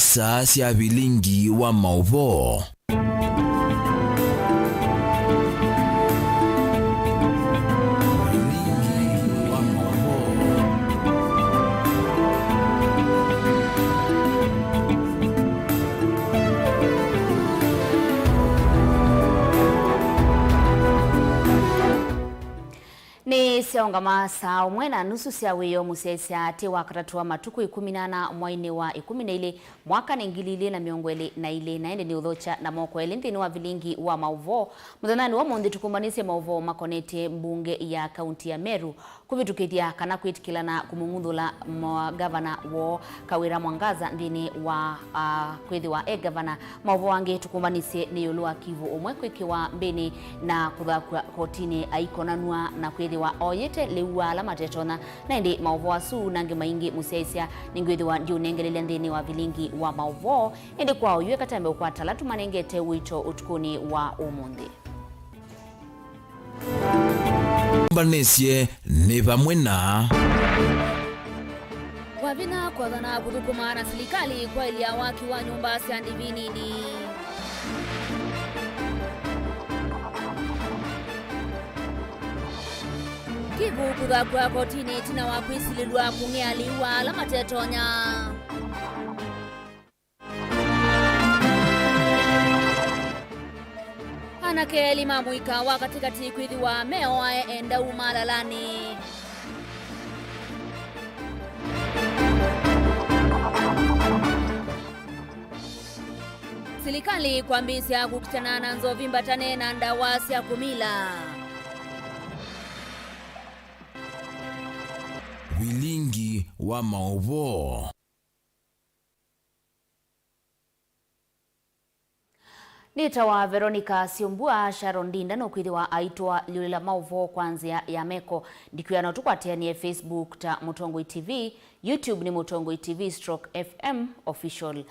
isa cia Vilingi wa Mauvoo. Ni siaungama saa umwe na nusu cia wiyo musesia ati wakaratua matuku 18 mwaini wa 12 mwaka ni 2022 na ende ni uthocha na moko elindi ni wa Vilingi wa Mauvoo muthanani wa mondi tukumanise Mauvoo makonete mbunge ya kaunti ya Meru kuvitukithia kana kwitikilana kumunguthula gavana wo Kawira Mwangaza ndini wa kwithi wa gavana Mauvoo wange tukumanise ni yulua Kivu umwe kwikiwa mbeni na kuthakwa kotini aikonanua na kwithi wa oyete lewa la matetona na ndi Mauvoo asu nange maingi musesia ningwithi wa ndiunengelele ndini wa Vilingi wa Mauvoo ndi kwa uywe katambe kwa talatu manengete wito utukuni wa umundi. Mbanesie ni vamwe na wavina kwa dhana kuthukuma na serikali kwa ilia waki wa nyumba cia ndivinini. Kivu kuthakwa kotini tina wa kwisililwa kung'ealiwa la matetonya. Anake limamu ikawa katikati kwithi wa meo enda umalalani. Serikali kwambisia kukitana na nzovi mbatane na ndawa cia kumila. Vilingi wa Mauvoo. Nita wa Veronica SYOMBUA Sharon Dinda no kwithiwa aitwa liulela Mauvoo kwanzia ya meko ndikuyana tukwatenia Facebook ta Mutongoi TV, YouTube ni Mutongoi TV/FM official.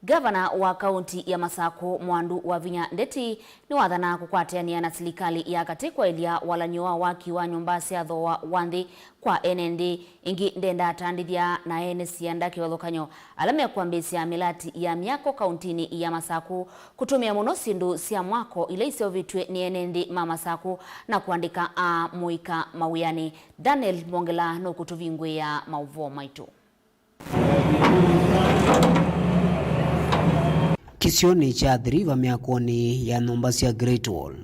Gavana wa kaunti ya Masako Mwandu wa Vinya Ndeti ni wathana kukwatania na serikali ya katikwa elia walanyoa waki wa nyumba cia thoa wanthi kwa NND ingi ndenda atandithia na NC andaki wathokanyo alame kwambisia milati ya miako kauntini ya Masako kutumia muno sindu cia mwako ile isiovitwe ni NND Masako na kuandika muika mawiyani. Daniel Mongela no kutuvingwe ya Mauvoo maitu. Kisioni cha adhiriva miakoni ya nyumba cia Great Wall.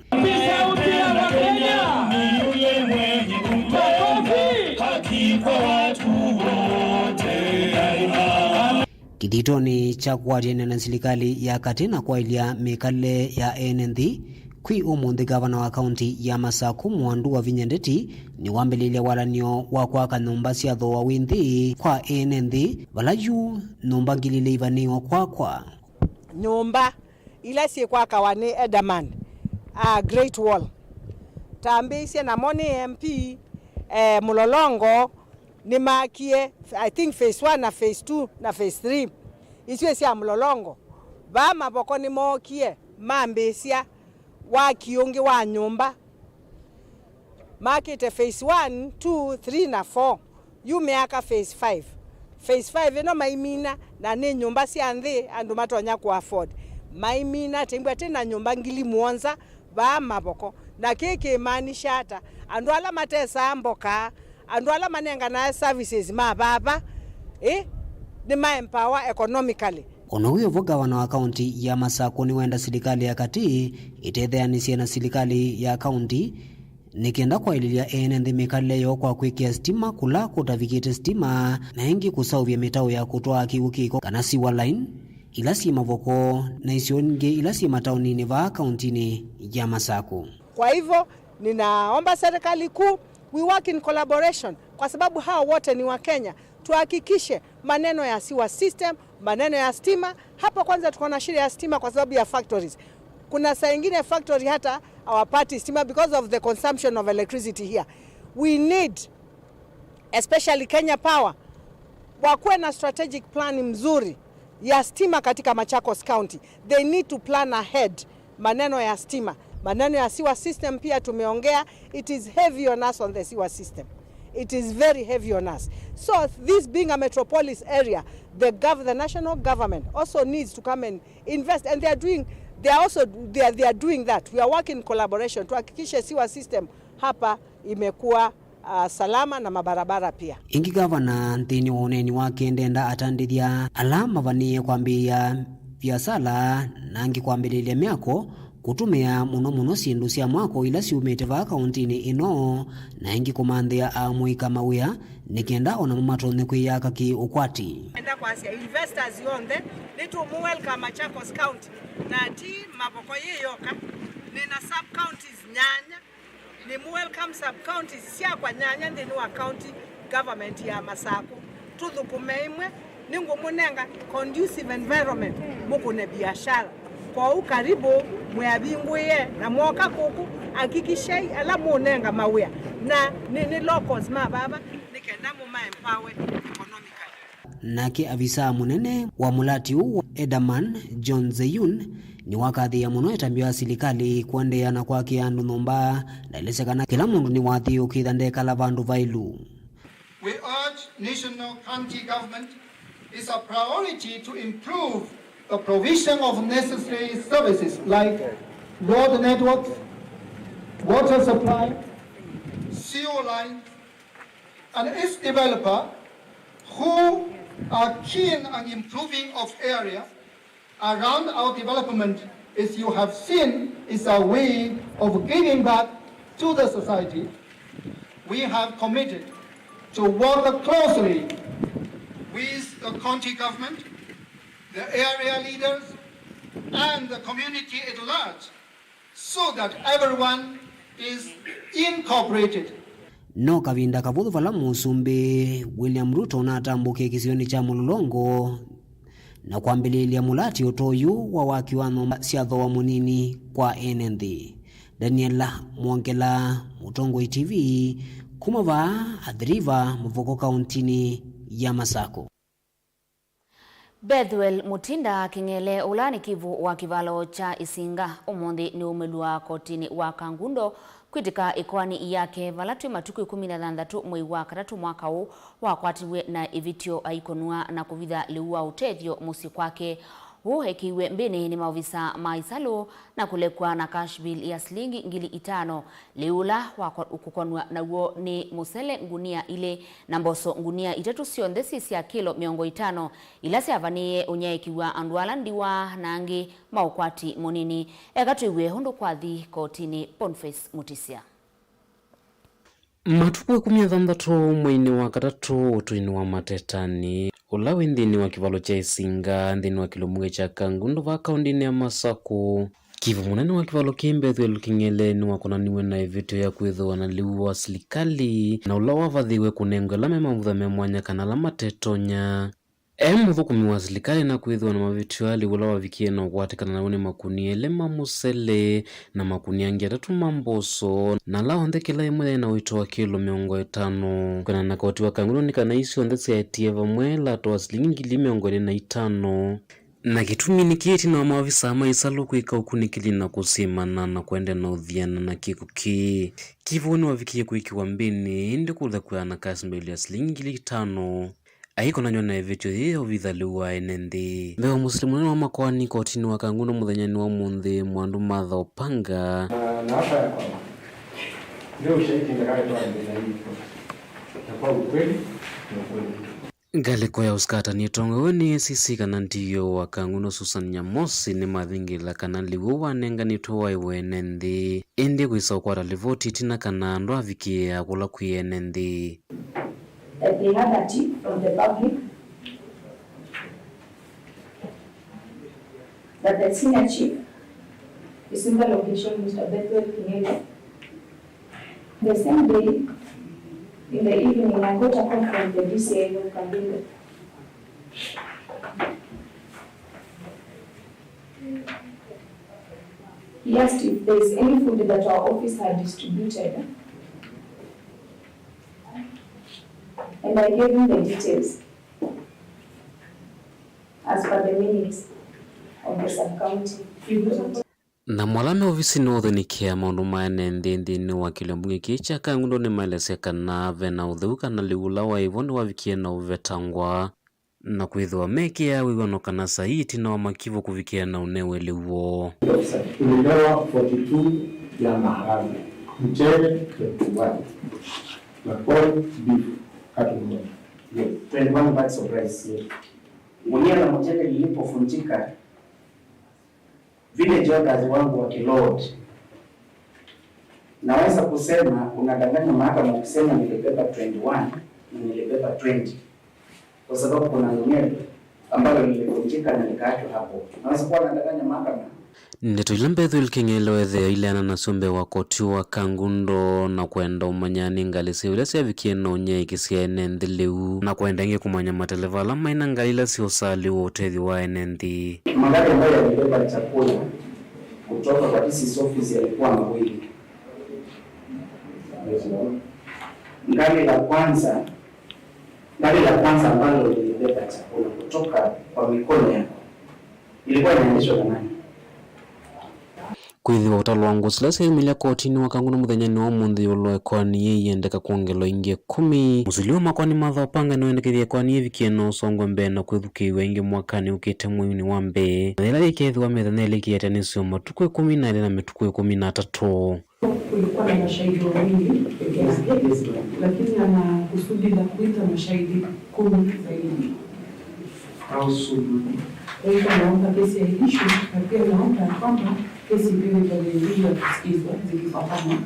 Kiditoni cha kuwatena na serikali ya katina kwa ilia mikale ya NND kwi umundi gavana wa kaunti ya Masako Mwandu wa Vinya Ndeti ni wambelile walanio wa kwaka nyumba cia thoa winthi kwa NND valaju nyumba ngilile ivaniwa kwa nyumba ila si kwa kawane Edaman Great Wall tambisi na moni MP mulolongo ni makie I think phase 1 na phase 2 na phase 3 isiwe sia mulolongo ba maboko ni mokie mambesia wa kionge wa nyumba market phase 1 2 3 na 4 yumeaka phase 5 phase 5 eno maimina na ne nyumba cia nthi andu matonya ku afford maimina tembwa tena nyumba ngili muonza ba maboko na keke maanisha hata andu ala matesa amboka andu ala manenga na services ma baba ni ma empower economically. Ono huyo gavana wa kaunti ya Masako ni wenda serikali ya kati itetheanisia na serikali ya kaunti nikienda kwa ililia NND mikale yo kwa kwikia stima kula kutavikite stima na ingi kusauvya mitao ya kutoa kiukiko kana siwa line ila si mavoko na isionge ila si mataunini va kauntini ya Masako. Kwa hivyo ninaomba serikali kuu we work in collaboration kwa sababu hao wote ni wa Kenya, tuhakikishe maneno ya siwa system, maneno ya stima. Hapa kwanza tuko na shida ya stima kwa sababu ya factories. Kuna saa ingine factory hata our party stima because of the consumption of electricity here. We need especially Kenya Power wakuwe na strategic plan mzuri ya stima katika Machakos County. They need to plan ahead maneno ya stima. Maneno ya sewer system pia tumeongea, it is heavy on us on the sewer system. it is very heavy on us. So this being a metropolis area, the national government also needs to come and invest, and they are doing that. We are working in collaboration to hakikisha SYOMBUA system hapa imekuwa salama na mabarabara pia. Ingi gavana nthini wa uneni wake ndenda atandithia alama vanie kwambia biasala nangi kwambirilia miako kutumia muno sindu cia mwako ila ciumite va kauntini ino na ingi kumanthia amwika mawia nikenda ona mumatone kwiyaka ki ukwati enda kwasia investors yonde litu mu welcome Machakos County na ti maboko yeyoka nina sub counties nyanya ni mu welcome sub counties cia kwa nyanya ndini wa county government ya Masako tuthukumeimwe ningu munenga conducive environment mukune biashara kwa ukaribu mwabinguye na mwoka kuku akikishei ala munenga mawia na ni locals mababa nikenda mu empower economically. Nake avisa munene wa mulati huu Edaman John Zeyun ni wakathi ya muno etambia silikali kuendeana kwake andu nomba na ilesekana kila mundu ni wathi ukithandeka la vandu vailu. We urge national county government is a priority to improve the provision of necessary services like road networks, water supply, sewer lines, and its developer who are keen on improving of area around our development, as you have seen, is a way of giving back to the society. We have committed to work closely with the county government, the area leaders, and the community at large, so that everyone is incorporated. No kavinda kavuthu vala musumbi William Ruto na atambuke kisioni cha Mulolongo na kwambililia mulati utoyu wa wakiwano siatho wa munini kwa NND. Daniela Mwongela, Mutongoi TV, kumava adhiriva Muvoko kauntini ya Masako. Bethwel Mutinda Kingele ulani kivu wa kivalo cha Isinga umundi ni umelua kotini wa Kangundo kwitika ikwani yake valatu matuku 16 mwei wa katatu mwaka huu wakwatiwe na ivitio aikonua na kuvitha liua utethio musi kwake hekiwe mbini ni maovisa maisalo na kulekwa na cash bill ya shilingi 5,000 liula ukukonwa na uo ni musele ngunia ile na mboso ngunia 3 sionthesi cia kilo 500 ila siavanie unyekiwa andwala ndiwa nangi maukwati munini egatuiwe hundu kwathi kotini Boniface Mutisia. Matuku 16 mwini wa katatu utuini wa matetani ulawi nthini wa kivalo cha Isinga nthini wa kilomwe cha Kangundo va kaundini ya Masako. Kivu munene wa kivalo Bethwel Kingele ni wakonaniwe na evitio ya kwithwa na liu wa silikali na ula wavathiwe kunengela memavutha memwanya kana la matetonya. Muthukumi wa silikali na kwithwa na mavitio ali ula wavikie na ukwatikana na une makuni ele mamusele na makuni angi 3 mamboso na lao ndekela imwe na wito wa kilo 500 kana na koti wa Kangundo ni kana isi ondesi ya tieva mwela toa shilingi 500 na kitumi ni kieti na maafisa maisalo kuika ukunikili na kusimana na kuende na udhiana na kikuki kivuni wavikie kuikiwa mbini indi kula kuana kasi mbili ya shilingi 500 aiko na nyona evitio hiyo vidhaliwa enendi. Mbewa muslimu wa makwani kotini wa Kangundo muthenyani wa munthi mwandu Martha Opanga. Na hapa ya kwamba leo ushahidi ndakaletwa mbele hii na kwa ukweli na ukweli. Galiko ya uskata ni tongoweni sisi kana ndiyo wa Kangundo Susan Nyamosi ni mathingila kana liwo wanenga ni towa iwenendi. Indi kuisa ukwara livoti tina kana ndo avikie akula kuyenendi. That they had a tip from the public that the senior chief is in the location, Mr. Bethwel Kingele. The same day, in the evening, I got a call from the DCI of Kangundo. He asked if there is any food that our office had distributed. And I gave him the details as per the minutes of the sub-county. na mwalame ofisi nothonikia maundu maene nthini wa kilombungi kicha kangundo ni maeleseka na vena utheuka na liula wa ivoni wavikie na uvetangwa na kwithwa meke ya wiwano kana saiti na wamakivo kuvikia na unewe liwo. Tuligawa 42 ya maharagwe, mchele 21 na corn beef kati 21 bags of rice. Gunia la mchele lilipofunjika, vile joggers wangu wa kiload, naweza kusema unadanganya mahakama ukisema nilibeba 21 na nilibeba 20, kwa sababu kuna gunia ambalo lilifunjika na likaachwa hapo. Naweza kuwa nadanganya mahakama. Nitulembethu ilkengelewe ilana na sumbe wa koti wa kangundo na kwenda umanyani ngalisi ulesi avikie na unye ikisia enendhiliu na kwenda inge kumanya matelevala maina ngalila si usali wa utethi wa enendi. Magari ambayo yalibeba chakula kutoka kwa DC's office yalikuwa mawili. Gari la kwanza ambalo lilibeba chakula kutoka kwa mikono yako ilikuwa inaendeshwa na nani? Kwithiwa utalwangu silasi emilia kotini wa kangundo muthenyani wa munthi uloe kwani yeyendeka kuongelo ingi 10 musulio makwani matha panga niwendekithia kwani yevikie no songwe mbe na kwithukiwe ingi mwakani ukite mwini wa mbe thela ikethiwa methaneli kiete ni SYOMBUA tuku 14 na mituku 13. Kulikuwa na mashahidi wawili peke yake, lakini ana kusudi la kuita mashahidi 10 zaidi. Au sudu. Kwa hiyo naomba kesi ya ilishu na pia naomba kwamba kesi mbili za kusikizwa zikifatana.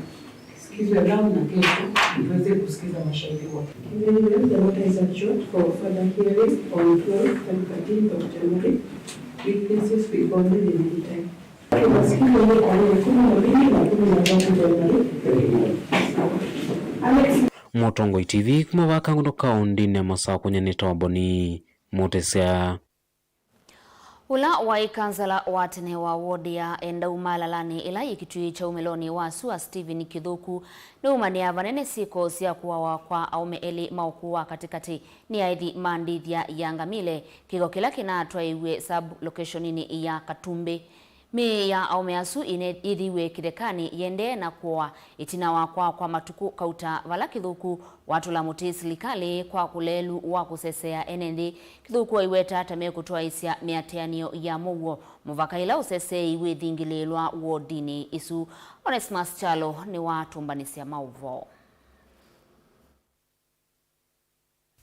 Sikizwe leo na kesho tuweze kusikiza mashahidi wote. The matter is adjourned for further hearing on 12th and 13th of January. Witnesses will be called in the meantime. Motongoi TV kumava kangundo kaundini ya masaa kunyanita waboni motesea. Ula wa ikansala wa tene wa wodi ya Endaumalalani ila ikitui cha umeloni wa Sua Stephen Kithuku ni umania vanene siko siya kuwawa kwa aume eli maukuwa katikati ni aithi mandithia ya Ngamile kigo kila kinatwa iwe sub locationini ya Katumbe. Mi ya aume asu ithiwe kidekani yende na kuwa itina wakwa kwa matuku kauta vala Kithuku watu la muti silikali kwa kulelu wa kusesea enendi Kithuku wa iweta tame kutoa isia miateanio ya Mauvoo muvakaila usese iwe thingilelwa wodini isu. Onesmus Chalo ni watu mbanisia Mauvoo.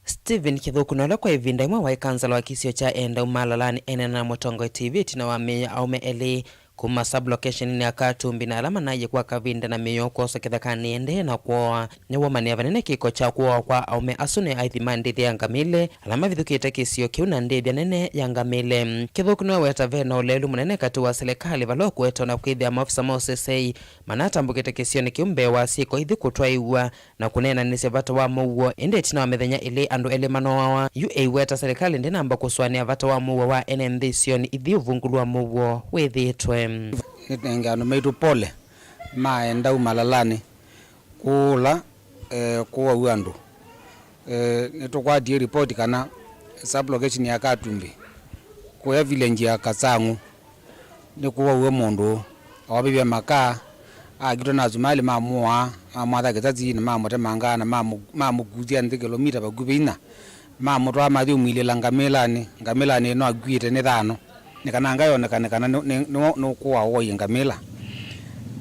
Stephen Kithuku nola kwa ivinda imwe wa ikansala wa kisio cha Endaumalalani enena Motongoi TV tina wa meya aume eli kuma sublocation ni Katumbi na alama naye kwa kavinda na meyo kosa kithakani ende na kwa ni wamani avanene kiko cha kuwa kwa aume asune aithi mandithi ya Ngamile alama vithukite kisio kiu na ndithia nene ya Ngamile. Kithuku niwe weta vena ulelu munene kati wa serikali valo kueta na kwithia maofisa maosesei manatambukite kisio ni kiumbe wa siko ithi kutwaiwa na kunena nise vata wa Mauvoo ende tina wa methenya ili andu ele manoawa UA weta serikali ndi namba kuswania vata wa Mauvoo wa NND sioni ithi uvungulu wa Mauvoo withitwe. Nitengano meitu pole ma Endaumalalani kula kuwa uandu nitukwatie report kana sublocation ya Katumbi kuya Vilingi ya Kasangu ni kuwa uwe mundu awabibia makaa agito na zumali mamua amwatha gitazi na mamote mangana mamuguzia ndi kilomita bagubina mamoto amathi umile la Ngamelani no agwite ni thano nikananga yonekana no kuwa woyi Ngamila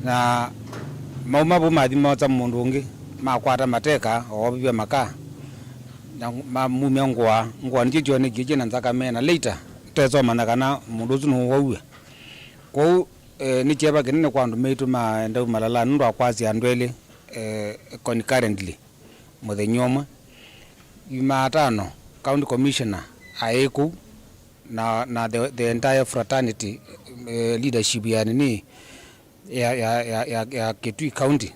na mauma bu mathi mota mundu ungi makwata mateka obibya maka na mamumya ngwa ndijo ne gije na nzaka mena later tezo manakana mundu zunu wowe ko ni cheba kinene kwandu meitu ma Endaumalalani ndo akwazi andwele concurrently muthenyoma Jumatano county commissioner aeku na the entire fraternity leadership ya nini ya Kitui County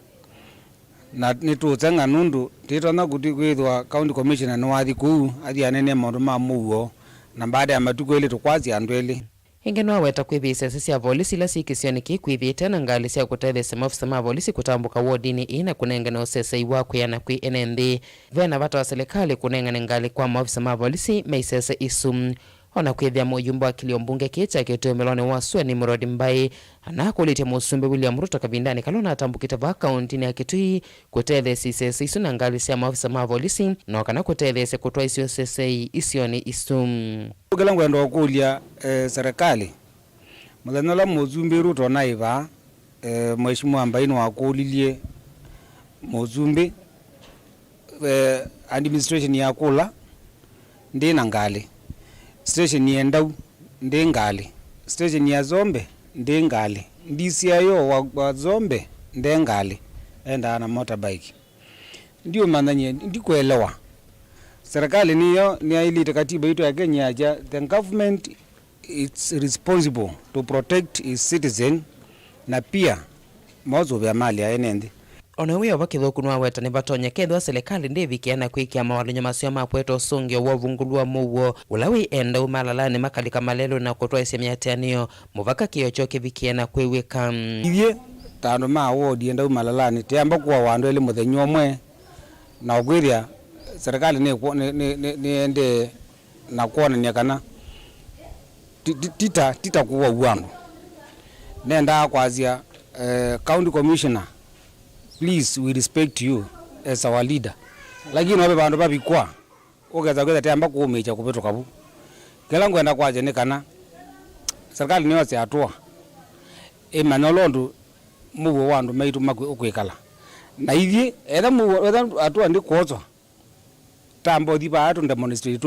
na nituzenga nundu titona kuti kwithwa county commissioner no wathi ku athi anene maundu ma Mauvoo na baada ya matuko ile tukwazi andwele ingeno weta kwithisa cia polisi la sikisioni kikwithite na ngali cia kutethesa maofisa ma polisi kutambuka wodini ina kunengana usesei wa kuyana kwi NND vena vata wa serikali kunengana ngali kwa maofisa ma polisi meisese isu ona kwithia muyumba wa kiliombunge kicha kitumelone wasua ni Murodi Mbai anakulitia musumbe William Ruto kavindani kalona atambukite va kaunti ya Kitui kutethe sisese isu na ngali cia maafisa ma polisi no kana kutethe kutwa isio sese isioni isum kila ngwendo kulia serikali muthanola muzumbe Ruto naiva mheshimiwa Mbai no akulilie muzumbe administration ya kula ndina ngali station ya Ndau ndi ngali station ya Zombe ndi ngali DCIO wa Zombe ndi ngali enda na motorbike ndio mananye ndikuelewa serikali niyo ni ile katiba yetu ya Kenya ya the government is responsible to protect its citizen na pia mozo vya mali ya enende ona wiyo bakithuku nwa weta ni batonya kethwa serikali ndivikiana kwikia mawalinyo masio mapweto sungio wa vungulua Mauvoo ulawi enda umalalani makalika malelo na kutwa isia miatianio muvaka kiocho kivikiana kwiwika ivye tano ma wodi enda umalalani tiamba kuwa wandu ele muthenyo mwe na ogwithia serikali ni ende na kuona ni kana tita kuwa uwandu nenda kwazia county commissioner, please we respect you as our leader lakini wabe bandu babikwa ogeza gwetha tiamba kuumicha kubeto kabu kila ngwenda kwaje ni kana serikali niyo se atwa manolondu Mauvoo wandu maitu makwikala na ithie etha Mauvoo atwa ndi kuotswa tambo thiba atu demonstrate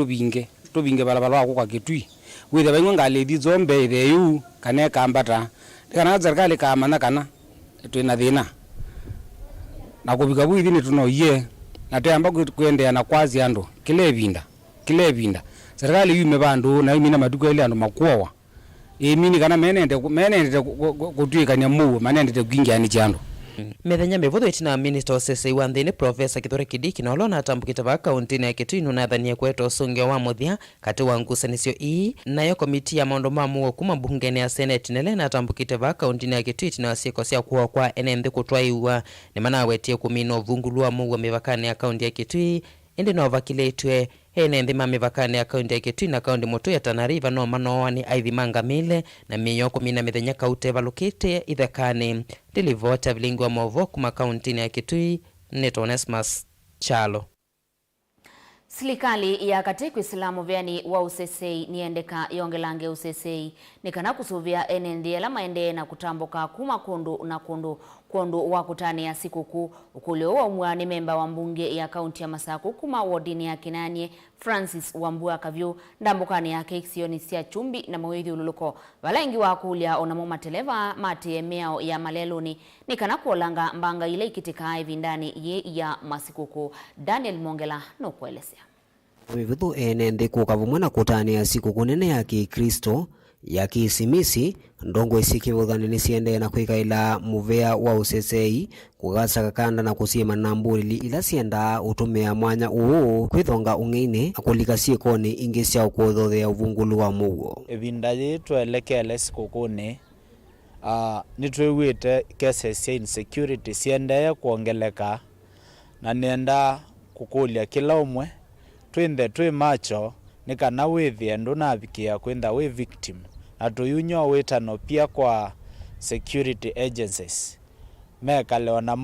tubinge balabala wako kwa Kitui withe baingwe ngali Zombe ithe yu kana kambata kana serikali kamana kana twina thina na kubika bwithi ni tunoiye na tayamba kuendea na kwazi ando kilebinda serikali yume bandu na imina maduko ile ando makuwa mini kana menende kutwikania Mauvoo manende kuingiani chando methenya mivutho itina minister osese wa nthini Professor Kithure Kindiki na olona atambukite va kaunti ya Kitui nunathania kweta usungio wa muthia kati wa ngusanisio ii nayo komiti ya maundu ma Mauvoo kuma bungeni ya Senate nele na atambukite va kaunti ya Kitui tina ciiko cia kuwa kwa ene nthi kutwaiwa ni manawetie kumina uvungulua Mauvoo mivakani ya kaunti ya Kitui indi no vakiletwe ene nthi ma mivakani ya kaunti ya Kitui na kaunti mutu ya Tana River no manoani aithimanga mile na miyo kumina mithenya kaute valukite ithekani dilivota Vilingi wa Mauvoo kuma kaunti ya Kitui Neto Onesmus Chalo. Serikali ya katika Islamu vyani wa usesei niendeka yongelange usesei nikana kusuvia enendie la maende na kutambuka kuma kundu wa kutani ya sikuku ukulio wa umwani memba wa mbunge ya kaunti ya Masaku kuma wodini ya Kinanie Francis Wambua kavyu ndambukani ya keiksioni sia chumbi na mwethi ululuko walengi wa kulia onamo mateleva mati emeo ya maleluni nikana kuolanga mbanga ile ikitika vindani ye ya masikuku. Daniel Mongela no kuelezea mivuthu ene nthi kukavumwa na kutania sikuku nene ya Kikristo ya kiisimisi ndongo isikivuthanio ni siendee na kwikaila muvea wa usesei kugasaka kanda na kusima na mbulili ila sienda utumia mwanya uu kwithonga ung'ini akulika siikoni ingi cia ukuthothea uvungulu wa Mauvoo evinda yitu elekele sikukuni nitwiwite cases ya insecurity siendee kuongeleka na nienda kukulia kila umwe twi macho nikana withie ndu navikia kwenda we victim na tuyunyo witano pia kwa security agencies mekale na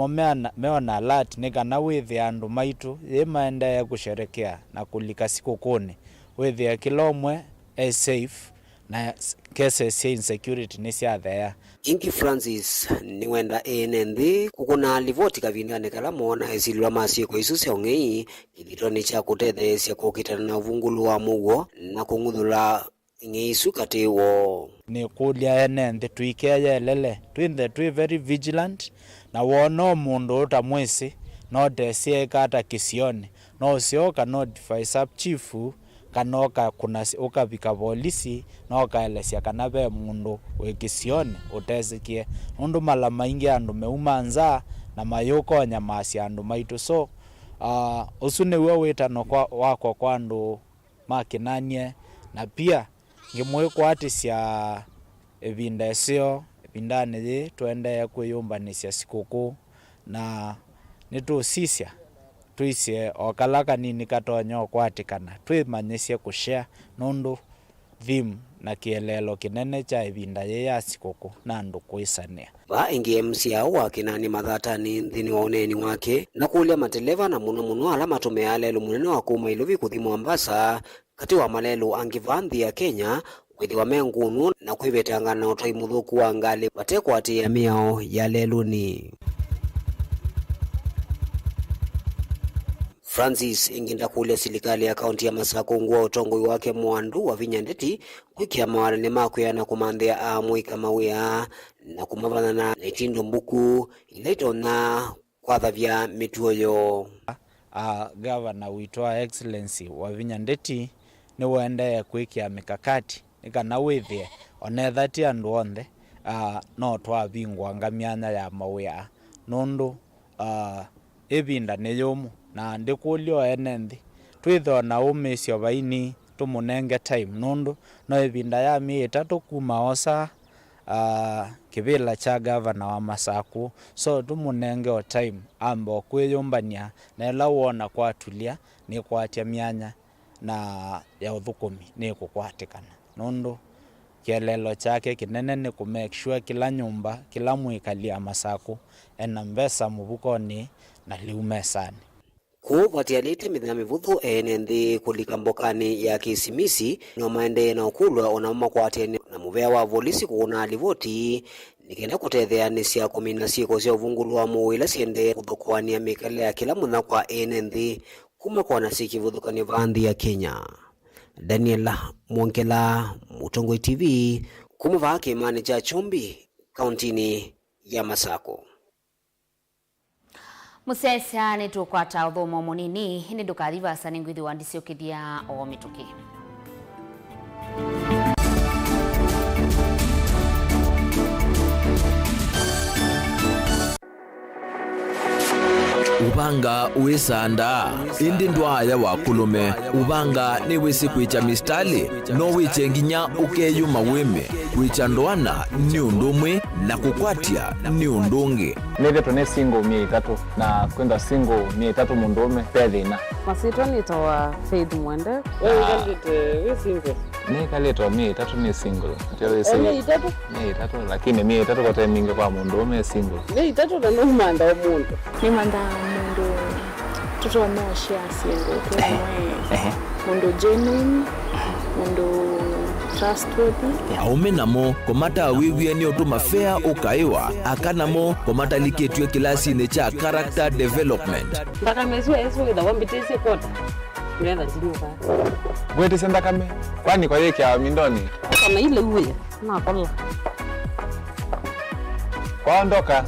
meona alert nikana withie andu maitu yemaendea kusherekea na kulika sikukuni withie kila umwe safe na cases ya insecurity ni ciathea Ingi Francis ni wenda ene nthi kukuna livoti kavindane kala mona esilwa masiiko isu cia ung'ei kilitoni cha kutetheesya kukitana na uvungulu wa Mauvoo na kunguthula ing'ei isu katiwo ni kulia ene nthi tuikeye elele twi very vigilant na wono mundu uta mwisi no desie kata kisioni no usioka notify sub chief kanoka kuna ukavika polisi no kaelesia kana ve mundu wikisioni utesikie undu mala maingi andu meuma nza na mayuko nyamasi andu maitu so usune we witano wako kwa andu makinanie na pia ngimwe kwatisia evinda esio epindane thi twende kwiyumbanisya sikuku na nitusisya tuisie okalaka nini katonyo kwatikana twimanyisye kushare nundu theme na kielelo kinene cha ivinda ya sikoko na ndukuisania ba ingie msiao wa kinani mathatani nthini wa uneni wake na kulia mateleva na muno ala matume alelo munene wa kuma ilovi kuthi Mombasa kati wa malelo angivanthi ya Kenya kwithiwa mengunu na kwivitangana utoi muthuku wa ngali batekwatia miao ya leluni. Francis inginda kule serikali ya kaunti ya Masako ngua utongoi wake mwandu wa vinyandeti kwikia mawarani makuyana kumanthia amwe kamawia na kumavana na itindo mbuku ilaitona kwathavya mituoyo. Governor witwa excellency wa vinyandeti ni wende kwikia mikakati nikana withie onethati andu onthe no twavingwa ngamianya ya mawia nundu ivinda ni yumu na ndikulio enenthi twithona umisio vaini tumunenge time nundu no ivinda ya mi 3 kuma osa kivila cha gavana wa Masako so tumunenge o time ambo kwiyumbania na ela wona kwatulia ni kwatia mianya na ya uthukumi ni kukwatikana nundu kielelo chake kinene ni ku make sure kila nyumba kila mwikalia Masako ena mbesa muvukoni na liumesani kuvatialite mithina mivuthu ene nthi kulika mbokani ya kisimisi no maende na ukulwa ona makwatene na muvea wa polisi kuona livoti nikenda kutetheanisya kumina sieko sya uvungulu wa muwila siende kuthukwania mikale ya kila muna kwa ene nthi kuma kwa nasiki vuthukani vanthi ya Kenya. Daniela Mwonkela, Mutongoi TV, kumuvaa kimani cha Chumbi, kauntini ya Masako. Musesa ni tukwata uthomo munini ni ndukathiva sani ngwithi wandisio kithia o mituki. Ubanga uisanda indi ndwaya wa kulume ubanga ni wisi kwicha mistali no wiche nginya ukeyuma wime kwicha ndwana ni undumwe na kukwatia ni undungi neve tone single 300 na kwenda single 300 mundume pedina masito ni toa Faith Mwende we single ni kaleto 300 ni single tele si 300 lakini 300 kwa time mingi kwa mundume single 300 na no manda mundu ni manda mundu tuto moshia single mundu genuine mundu trustworthy aume namo komata wiwie ni otuma fair ukaiwa akanamo komata liketwe kilasi ne cha character development mpaka mezwe ezo ida wambitese kota mlenda tinuka gwete senda kame kwani kwa yeke ya mindoni kama ile uwe na kola kwaondoka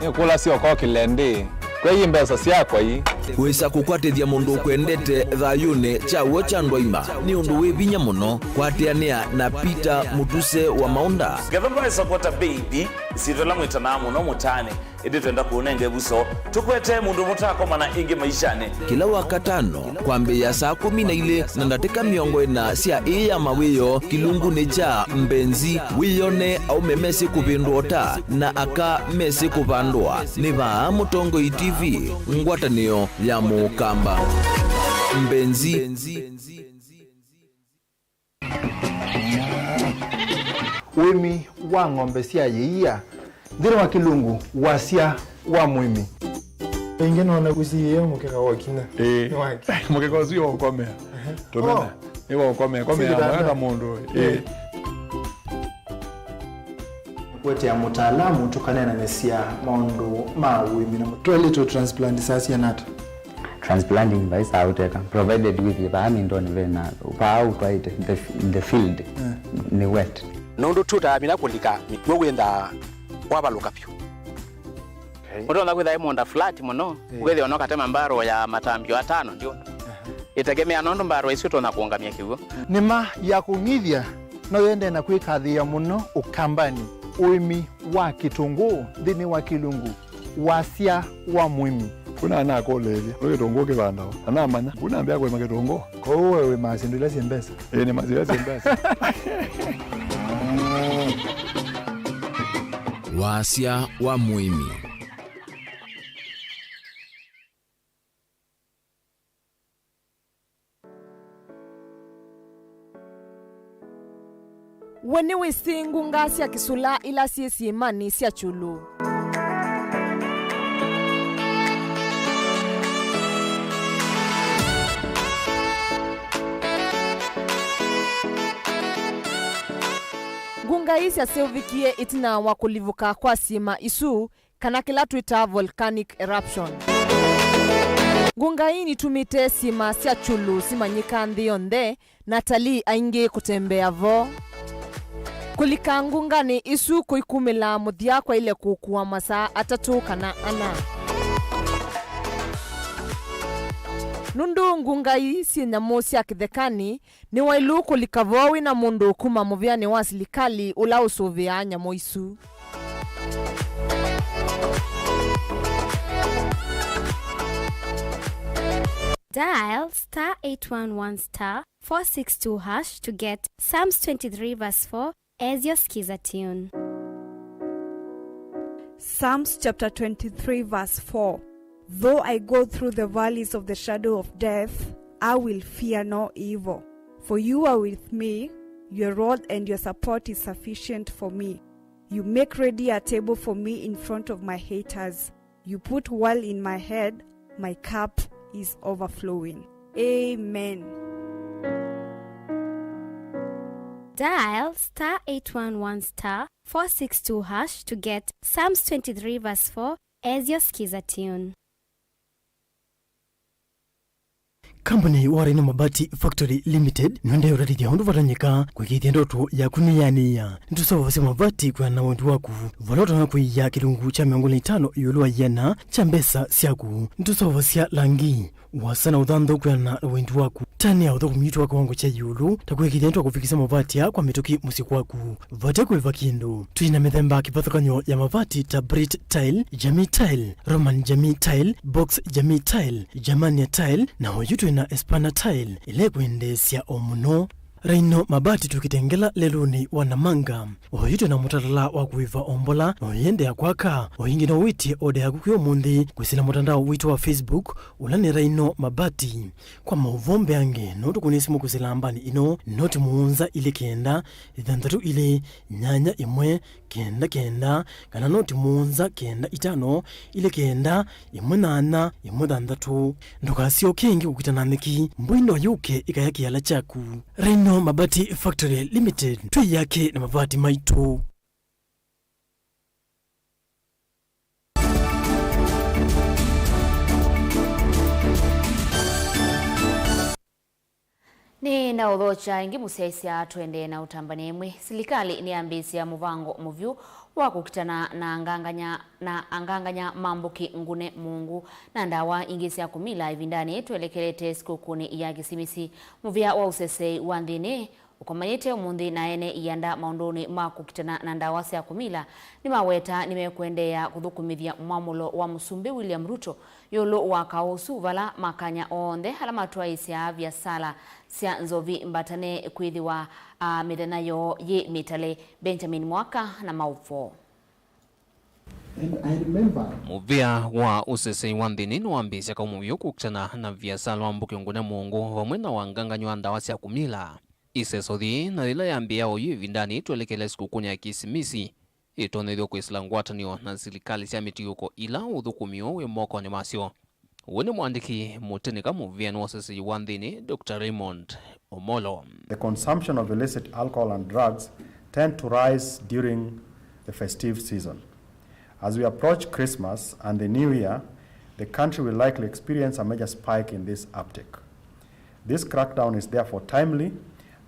ni kula sio kwa kilende kwa hii mbesa siakwa hii wisa kukwatithia mundu kwendete thayune cha wocha ndwaima ni undu wivinya muno kwatiania na Peter Mutuse wa Maunda gavana supporta baby sitola mwitana muno mutane indi twenda kuonenge buso tukwete mundu mutako mana ingi maishane kila wakatano kwambia saa 12 na ndateka miongo ina sia iya mawiyo kilungu ni cha mbenzi wiyone au memesi kupindota na aka mesi kupandwa ni vaa Mutongoi TV ngwatanio ya mukamba mbenzi wimi wa ng'ombe cia yiia thiri wa kilungu wasia wa mwimi inge nona kusiye mukeka wakina ni waki mukeka usiye wakomea tumena ni wakomea mwana mundu kwete ya mutaalamu tukanena nesia maundu ma wimi na toilet transplant sasa nata transplanting by sauteka provided with the amindoni vena pau right in the field ni wet nondo tuta mina kulika mitwo wenda wabaluka pyo muto na kwitha imonda flat muno ugethi ono katema mbaro ya matambio 5 ndio itegemea nondo mbaro icio tona kuongamia kiugo nima ya kungithia no yende na kwikathia muno ukambani uimi wa kitunguu thini wa kilungu wasia wa mwimi kuna ana kolele wewe tongo kibanda ana manya kuna ambia kwa makitongo kwa wewe masindulia simbesa ni masindulia simbesa wasia wa mwimi wene wisingu ngasi ya kisula ila siesi imani siya chulu. Ngunga isi ya seovikie itina wakulivuka kwa sima isu kana kila tuita volcanic eruption. Ngunga hii nitumite sima siya chulu simanyika ndionde Natali ainge kutembea vo. Kulika ngunga ni isu kuikumila muthia kwa ile kukuwa masaa atatu kana ana. Nundu ngunga hii si nyamo siya kithekani ni wailu kulika vowi na mundu kuma muvia ni wasilikali ula usuvia nyamo isu. Dial *811*462# to get Psalms 23 verse 4 as your skiza tune. Psalms chapter 23 verse 4. Though I go through the valleys of the shadow of death, I will fear no evil. For you are with me, your rod and your support is sufficient for me. You make ready a table for me in front of my haters. You put oil in my head, my cup is overflowing. Amen. Dial *811*462# to get Psalms 23 verse 4 as your skiza tune. Company Warina Mabati Factory Limited nwende urarithia hundu varanyika kwikithia ndoto ya kuniyania nitusovo sia mabati kwa na wendu waku valota na kuiya kilungu cha 500 yulua yana cha mbesa siaku nitusovo sia langi wasana udhando kwa na wendu waku tani ya udhoku mitu wako wangu cha yulu takwikithia ndoto kufikisa mabati ya kwa mitoki musiku waku vate kuiva kindu tuina methemba kipathakanyo ya mabati ta Brit Tile, Jamii Tile, Roman Jamii Tile, Box Jamii Tile, Germania Tile na hoyutu na Espana Tile ile kuendesya omuno. Raino mabati tukitengela leluni wanamanga oyito na mutatala wa kuiva ombola oyende ya kwaka oyingino witi ode ya kukiyo mundi kwisila mutandao wito wa Facebook ulani Raino mabati kwa mauvombe ange notu kunisimu kusila ambani ino noti muunza ile kenda idhandatu ile nyanya imwe kenda kana noti muunza kenda itano ile kenda imwe nana imwe dhandatu ndukasio kengi kukitananiki mbwindo yuke ikayaki yala chaku. Raino Mabati Factory Limited tui yake na mabati maitu. Ni na udhocha ingi musesia tuende na utambani mwe. Silikali ni ambisi ya muvango muvyu wa kukitana na anganganya mambuki ngune mungu na ndawa ingisi ya kumila ivindani tuelekelete sikukuni ya kisimisi muvya wa usese wandhini ukomanyete umundi na ene iyanda maundoni makukitana na ndawa ya kumila ni maweta nimekuendea kudhukumithia mwamulo wa Musumbi William Ruto yolo wa kausu vala makanya onde halamatu aisya vya sala sia nzovi mbatane kuidhiwa midanayo ye mitale Benjamin Mwaka na Mauvoo. Muvia wa usese wandhini nuambisya kaumuyo kukutana na vya sala wa mbuki ngune mungu wamwena wanganganywa ndawa ya kumila. Isesothi na lila yambia oyu vindani tuelekele sikukuni ya kisimisi itonethio kwisila ngwatanio na silikali sia mitiyuko ila uthukumio we moko ni masyo. Wene mwandiki mutenika muvia ni wasese wandhini Dr. Raymond Omolo. The consumption of illicit alcohol and drugs tend to rise during the festive season. As we approach Christmas and the New Year, the country will likely experience a major spike in this uptake. This crackdown is therefore timely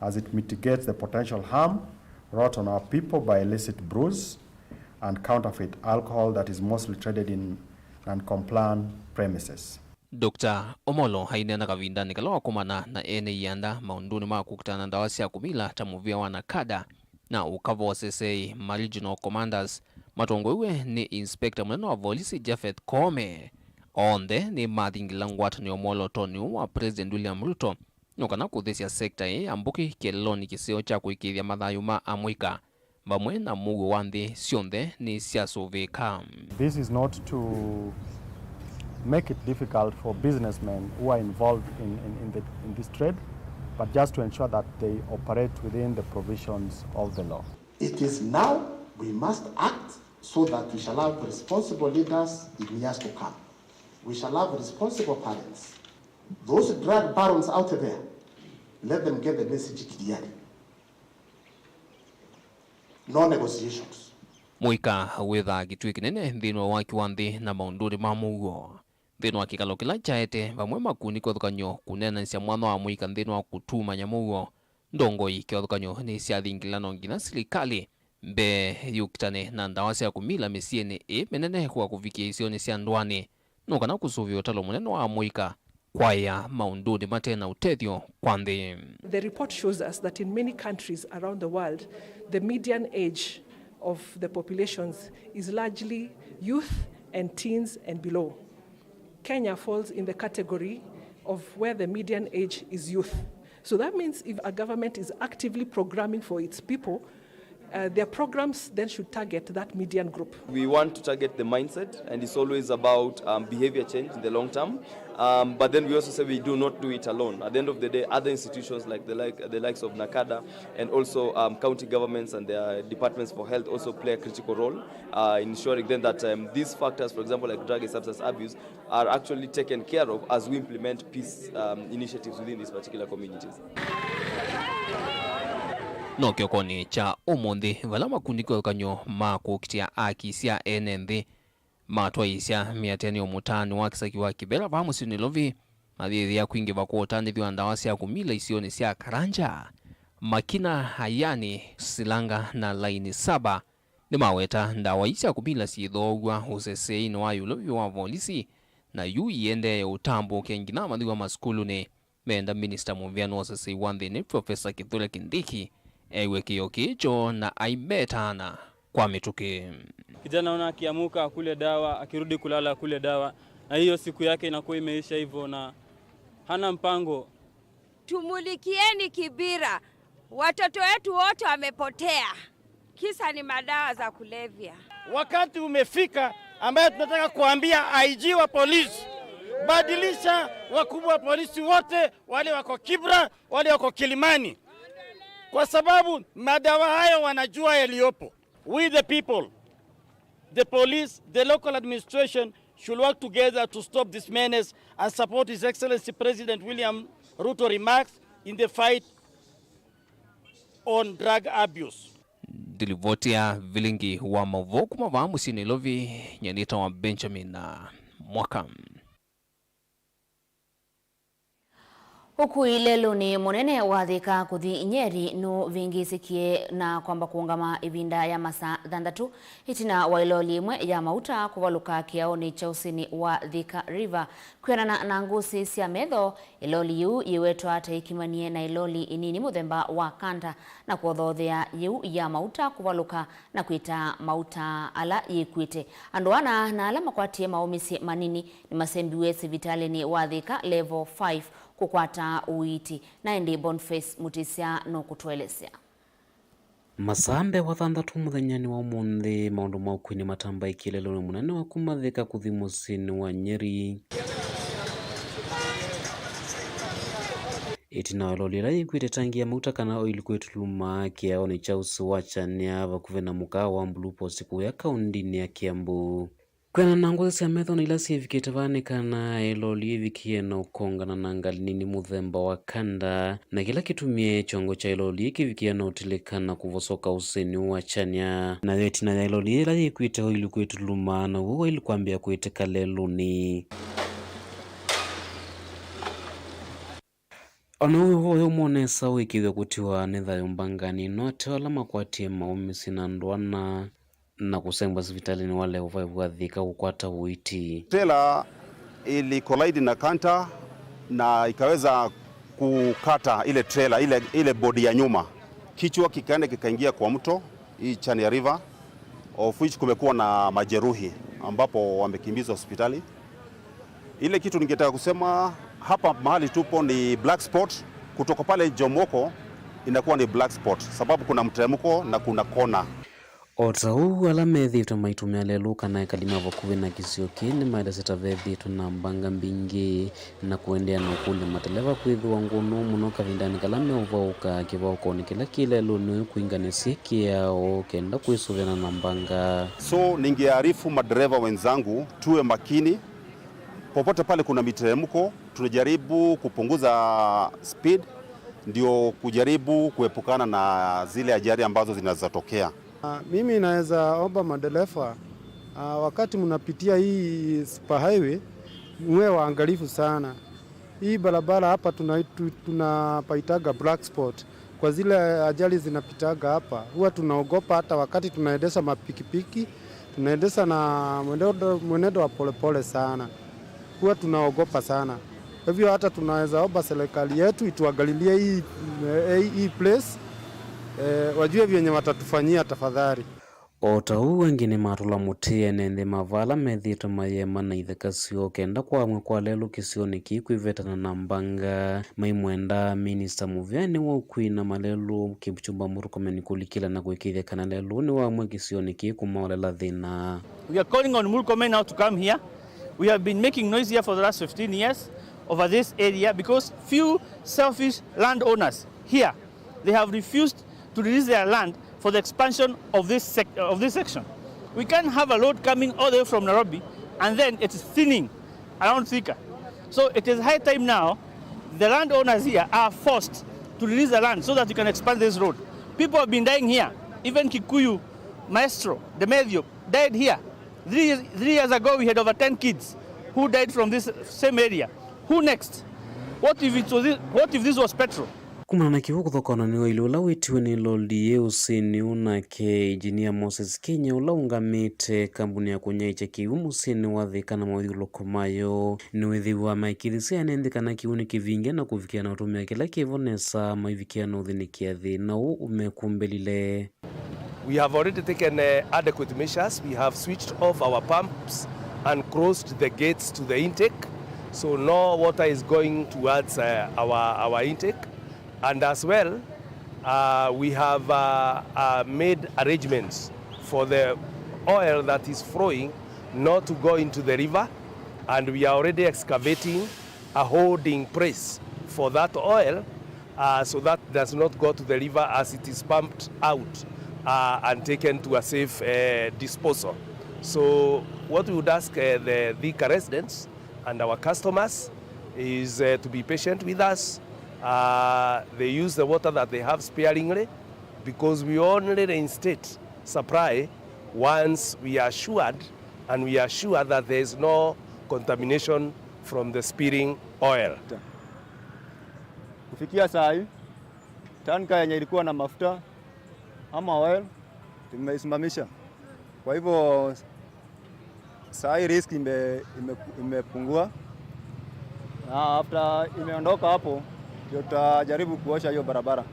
as it mitigates the potential harm wrought on our people by illicit brews and counterfeit alcohol that is mostly traded in non-compliant premises. Dr. Omolo hainena kavindani kalawa kumana na ene yanda maunduni makukutana ndawasi ya kumila tamuvia wanakada na ukavo wa sesei Regional Commanders matongwewe ni Inspector mneno wa Volisi Jafet Kome onde ni mathingilangwata ni Omolo Tony wa President William Ruto nokana kuthesya sekta ambuki keloni kisio cha kuikithia mathayuma amwika bamwe na mugo wanthi sionthe ni siasuvika. This is not to make it difficult for businessmen who are involved in this trade, but just to ensure that they operate within the provisions of the law. It is now we must act so that we shall have responsible leaders in years to come. We shall have responsible parents. Those drug barons out there, let them get the message clearly. No negotiations. Muika witha gitui kinene thino wa kiwanthi na maunduri ma Mauvoo thino wa kikalo kila chaete vamwe makuni kothukanyo kunena cia mwana wa muika thino wa kutuma nya Mauvoo ndongoi kothukanyo ni cia thingilano ngina serikali mbe yukitane na ndawa cia kumila misiene menene kwa kuvikia isioni cia ndwani no kana kusuvia utalo munene wa muika kwaya maunduri matena utethio kwa nthi. The report shows us that in many countries around the world the median age of the populations is largely youth and teens and below. Kenya falls in the category of where the median age is youth. So that means if a government is actively programming for its people, their programs then should target that median group. We want to target the mindset, and it's always about behavior change in the long term. But then we also say we do not do it alone. At the end of the day, other institutions like the likes of NACADA and also county governments and their departments for health also play a critical role in ensuring then that these factors, for example, like drug and substance abuse, are actually taken care of as we implement peace initiatives within these particular communities. No kiokoni cha omonde vala makundi kanyo makukitia akisia enende matwaisya miateni omutani wa kisaki wa kibera vamusini lovi mathithi ya kwingi vakuotani thiwa ndawa cia kumila isioni cia karanja makina hayani silanga na laini 7 ni maweta ndawa cia kumila ciithogwa useseini wa yulovi wa polisi na yu iende ya utambo kengina mathiwa maskulu ni menda minister muviano wasesei wa nthini Professor Kithure Kindiki ewe kiyokicho na aimetana kwa mituki. Kijana ona akiamuka kule dawa, akirudi kulala kule dawa, na hiyo siku yake inakuwa imeisha hivyo na hana mpango. Tumulikieni Kibira, watoto wetu wote wamepotea, kisa ni madawa za kulevya. Wakati umefika ambaye tunataka kuambia IG wa polisi, badilisha wakubwa wa polisi wote, wale wako Kibra, wale wako Kilimani, kwa sababu madawa hayo wanajua yaliyopo. We the people, the police, the local administration should work together to stop this menace and support His Excellency President William Ruto remarks in the fight on drug abuse. Dilivotia Vilingi wa Mauvoo kumava musini lovi nyanita wa Benjamin na mwaka. Huku ilelo ni munene wathika kuthi Nyeri no vingisikie na kwamba kuungama ivinda ya masa 6 hitina wa iloli imwe ya mauta kuvaluka kiaoni cha usini wa Thika River kwenana na ngusi cia metho iloli yu iwetwa taikimanie na iloli inini muthemba wa kanda na kuothothea yu ya mauta kuvaluka na kuita mauta ala yikwite anduana na alama kwatie maumisi manini ni masembiwe sivitalini wa Thika level 5 kukwata uiti na ndi Boniface Mutisia no kutuelezea. Masambe wa 6 muthenyani wa umuthi maundu ma ukwini matamba ikilelo ni munene wa kumathika kuthi musini wa Nyeri. Itina lolira ikwite tangia mauta kana oil kwetuluma kiaoni cha usiwachania vakuve na mukawa wa Mbulupo siku ya kaundini ya Kiambu. Kwena nangozi cia metho na ilasi evikite vanikana eloli evikie na ukongana na ngalinini muthemba wa kanda na kila kitumie chongo cha eloli ekivikia na utilikana kuvosoka useni wa chanya na yetina ya eloli ela yekuite ho ilikuituluma na uwa ilikuambia kuite kaleluni. Ono huyo monesa wikithwe kutiwa nitha yombangani no tewala makwatie maumisi na ndwana na kusembwa hospitalini wale wa Thika kukwata uiti. Trailer ili collide na kanta na ikaweza kukata ile trailer ile body ya nyuma. Kichwa kikaenda kikaingia kwa mto hii Chania River, of which kumekuwa na majeruhi ambapo wamekimbizwa hospitali. Ile kitu ningetaka kusema hapa mahali tupo ni black spot, kutoka pale Jomoko inakuwa ni black spot sababu kuna mteremko na kuna kona. Otau ala methi tumaitumia lelu kana kalima vokuwe na kisio kini maida seta vethi tunambanga mbingi na kuendea na ukule mateleva kuithu ngunu muno kavindani kalame uvauka kivauko ni kila kilelu ni kuinganisi kiao kenda kuisuvena na mbanga. So ningearifu madereva wenzangu tuwe makini popote pale kuna miteremko, tunajaribu kupunguza speed ndio kujaribu kuepukana na zile ajali ambazo zinazotokea. Mimi naweza omba madereva wakati mnapitia hii super highway muwe waangalifu sana. Hii barabara hapa tunapaitaga black spot. Kwa zile ajali zinapitaga hapa huwa tunaogopa, hata wakati tunaendesha mapikipiki tunaendesha na mwenendo wa polepole sana, huwa tunaogopa sana. Hivyo hata tunaweza omba serikali yetu ituangalilie hii place, wajue vyenye watatufanyia tafadhali. Otau wengine matula mutie nende mavala methito mayema na ithekasio kenda kwa mwe kwa lelu kisio niki kuivetana na mbanga maimwenda Minister Muvyani wa ukuina malelu Kipchumba Murkomen kulikila na kuikithia kana lelu ni wa mwe kisio niki kumaolela thina. We are calling on Murkomen now to come here. We have been making noise here for the last 15 years over this area because few selfish landowners here, they have refused to release their land for the expansion of this section. We can't have a load coming all the way from Nairobi and then it's thinning around Thika. So it is high time now the landowners here are forced to release the land so that you can expand this road. People have been dying here. Even Kikuyu Maestro, the Medio, died here. 3 years ago we had over 10 kids who died from this same area. Who next? What if this was petrol? Kumana kivuku thokona ni wailu ula witiwe ni loldi usini unake Engineer Moses Kenya ula ungamite kampuni ya kunyaiche kiumu usini wathikana mawithulo kumayo ni withi wa maikirisia nendikana kiuni kivinge na kufikia na utumia kila kivonesa maivikia na uthini kia thina umekumbelile. We have already taken adequate measures. We have switched off our pumps and closed the gates to the intake. So no water is going towards our intake. And as well, we have made arrangements for the oil that is flowing not to go into the river. And we are already excavating a holding place for that oil so that does not go to the river as it is pumped out and taken to a safe disposal. So what we would ask the Thika residents and our customers is to be patient with us. They use the water that they have sparingly because we only reinstate supply once we are assured that there is no contamination from the spilling oil. Kufikia saa hii tanka yenye ilikuwa na mafuta ama oil tumeisimamisha. Kwa hivyo saa hii risk imepungua. Na after imeondoka hapo ndio tutajaribu kuosha hiyo barabara,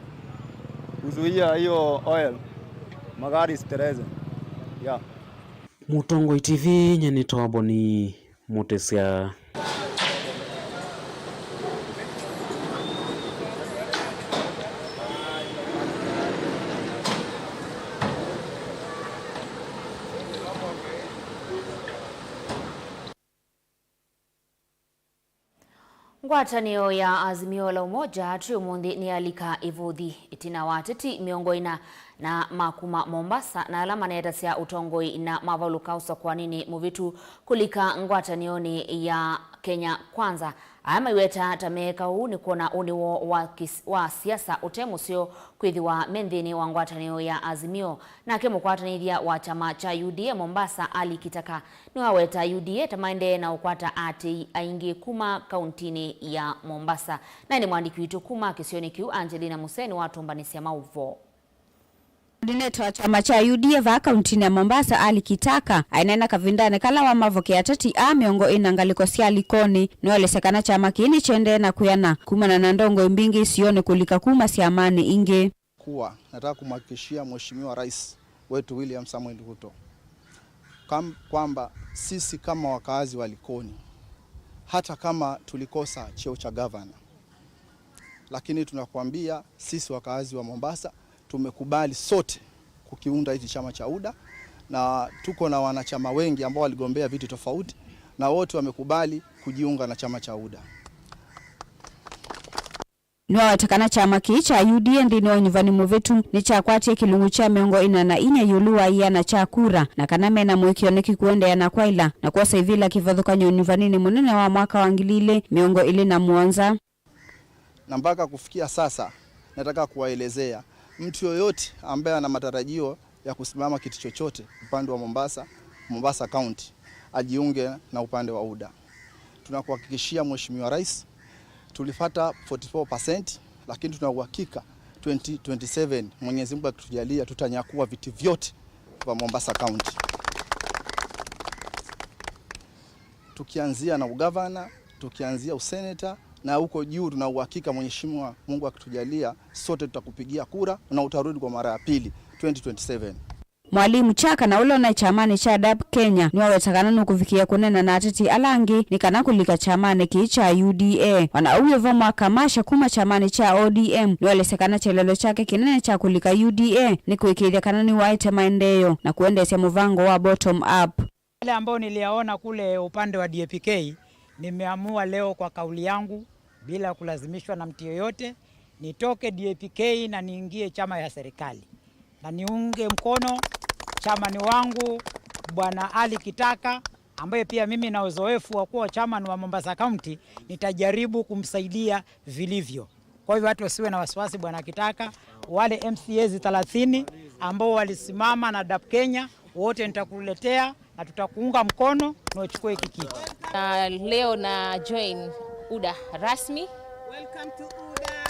kuzuia hiyo oil magari isitereze. Yeah. Mutongo TV nyani toboni mutesia. Ngwatanio ya Azimio la Umoja triumundi ni alika ivuthi itina wateti miongoina na makuma Mombasa na alama neta sia utongoi na mavaluka usokwanini muvitu kulika ngwatanioni ya Kenya Kwanza. Ama iweta tameka huu ni kuona uniwo wa siasa utemusio kwithiwa mendhini wa ngwatanio ya Azimio na kemu kwatanithia wa chama cha UDA Mombasa alikitaka ni waweta UDA tamaende na ukwata ati aingi kuma kauntini ya Mombasa. Na ni mwandiki witu kuma kisioni kiu Angelina Museni watumbanisia Mauvoo. Coordinator wa chama cha UDA va kauntini ya Mombasa alikitaka ainena kavindane kala wa mavoke atati miongo inangaliko sia likoni ni walesekana chama kini chende na kuyana kumana na ndongo mbingi sione kulika kuma si amani inge. Nataka kumhakikishia Mheshimiwa Rais wetu William Samoei Ruto kwamba sisi kama wakazi wa Likoni, hata kama tulikosa cheo cha governor, lakini tunakuambia sisi wakazi wa Mombasa tumekubali sote kukiunda hizi chama cha UDA, na tuko na wanachama wengi ambao waligombea viti tofauti na wote wamekubali kujiunga na chama cha UDA. Niwawatakana chama kii cha UDA ndini onyuvani muvetu ni cha kwatie kilungu cha miongo ina na inya yuluwa iya na cha kura na kaname na mwikioneki kuende ya na kwaila na kwa saivila kifadhuka nyonyuvani ni munene wa mwaka wangilile miongo ili na muonza. Na mpaka kufikia sasa nataka kuwaelezea mtu yoyote ambaye ana matarajio ya kusimama kiti chochote upande wa Mombasa County ajiunge na upande wa UDA. Tunakuhakikishia Mheshimiwa Rais tulipata 44%, lakini tuna uhakika 2027 Mwenyezi Mungu akitujalia tutanyakua viti vyote kwa Mombasa County. Tukianzia na ugavana, tukianzia useneta na huko juu tuna uhakika Mwenyezi Mungu akitujalia sote tutakupigia kura na utarudi kwa mara ya pili 2027. Mwalimu Chaka na ulo na chamani cha DAP Kenya niwawetakana nukufikia kunena na ateti alangi nikana kulika chamani ki cha UDA. Wana uwevo mwakamasha kuma chamani cha ODM niwalesekana chelelo chake kinene cha kulika UDA ni kuikiria kanani waite maendeyo na kuendesya muvango wa bottom up. Wale ambao niliyaona kule upande wa DAPK nimeamua leo kwa kauli yangu bila kulazimishwa na mtu yoyote nitoke DAPK na niingie chama ya serikali. Na niunge mkono chamani wangu Bwana Ali Kitaka ambaye pia mimi na uzoefu wa kuwa chamani wa Mombasa County, nitajaribu kumsaidia vilivyo. Kwa hivyo watu wasiwe na wasiwasi Bwana Kitaka, wale MCAs 30 ambao walisimama na DAP Kenya wote nitakuletea na tutakuunga mkono na uchukue kikiti. Leo na join UDA rasmi. Welcome to UDA.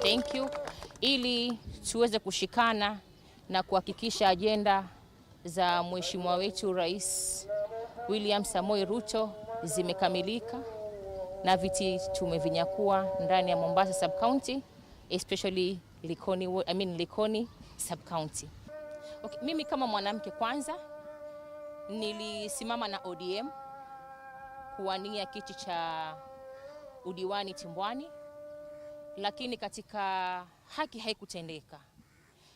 Thank you. Ili tuweze kushikana na kuhakikisha ajenda za Mheshimiwa wetu Rais William Samoei Ruto zimekamilika na viti tumevinyakua ndani ya Mombasa sub county, especially Likoni sub county. Okay, mimi kama mwanamke kwanza nilisimama na ODM kuwania kiti cha udiwani Timbwani, lakini katika haki haikutendeka.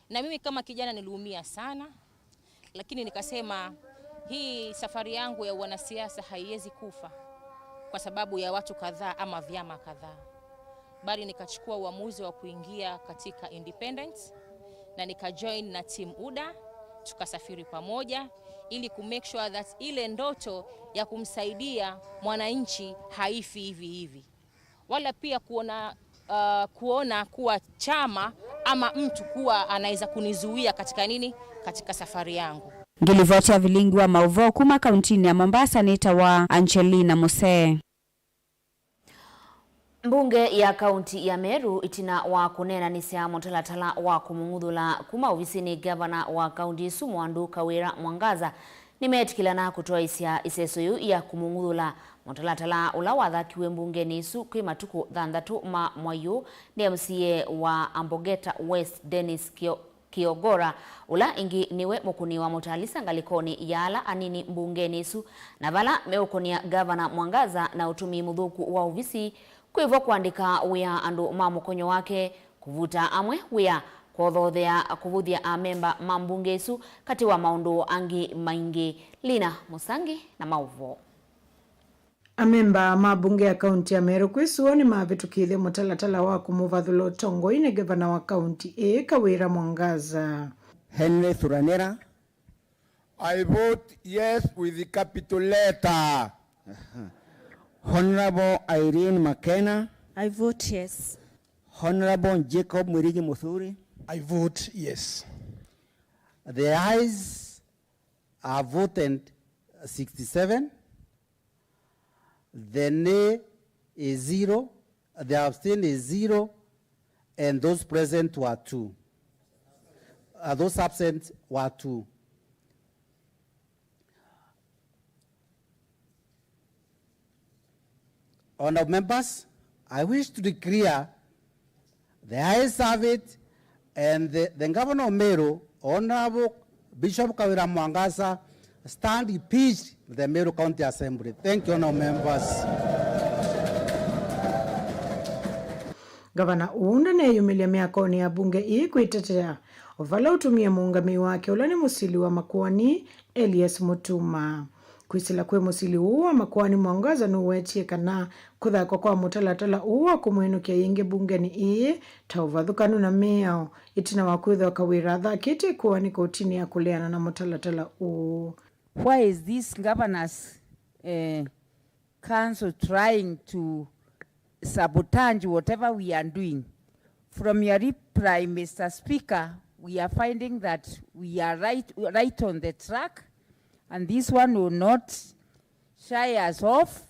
Na mimi kama kijana niliumia sana, lakini nikasema hii safari yangu ya wanasiasa haiwezi kufa kwa sababu ya watu kadhaa ama vyama kadhaa. Bali nikachukua uamuzi wa kuingia katika independence na nikajoin na team UDA, tukasafiri pamoja ili kumake sure that ile ndoto ya kumsaidia mwananchi haifi hivi. Wala pia kuona kuwa chama ama mtu kuwa anaweza kunizuia katika safari yangu. Ngilivotia Vilingi wa Mauvoo kuma kauntini ya Mombasa nita wa Angelina Mose. Mbunge ya kaunti ya Meru itina wa kunena nisya mutalatala wa kumungudhula kuma ofisini gavana wa kaunti isu Mwandu Kawira Mwangaza nimetikilana kutoa isesoyu ya kumungudhula mutalatala ula wathakiwe mbungeni isu kwi matuku thanthatu ma mwayu ni MCA wa Ambogeta West Dennis Kiogora ula ingi niwe mukuni wa mutalisa ngalikoni yala anini mbungeni isu na vala meukonia gavana Mwangaza na utumi muthuku wa ofisi kwivo kuandika wia andu mamukonyo wake kuvuta amwe wia kwothothea kuvuthia amemba mambunge isu kati wa maundu angi maingi. Lina Musangi na Mauvoo. Amemba mabunge ya kaunti ya Meru kwisuoni mavitukithia mutalatala wa kumuvathulo tongo-ini gavana wa kaunti Kawira Mwangaza. Henry Thuranera. I vote yes with the capital letter. Honorable Irene McKenna. I vote yes. Honorable Jacob Mwirigi Muthuri. I vote yes. The ayes are voted 67. The nay is 0. The abstain is 0. And those present were 2. Those absent were 2. Honorable members, I wish to declare the ayes have it, and the Governor of Meru, Honorable Bishop Kawira Mwangaza, stand impeached with the Meru County Assembly. Thank you, Honorable members. Gavana uunda ne yumilia miakoni ya bunge kuitetea ovala utumia muungami wake ulani musili wa makuani Elias Mutuma. Kwisila kwe musili uwa makuani mwangaza nuwetie kana kuthako kwa mutalatala uwa kumwinukia yingi bungeni ii tauvathukanu na miao itina wakwitha kawiratha kiti kuwa ni kotini ya kuleana na mutalatala uu. Why is this governors council trying to sabotage whatever we are doing? From your reply, Mr. Speaker, we are finding that we are right on the track, and this one will not shy us off,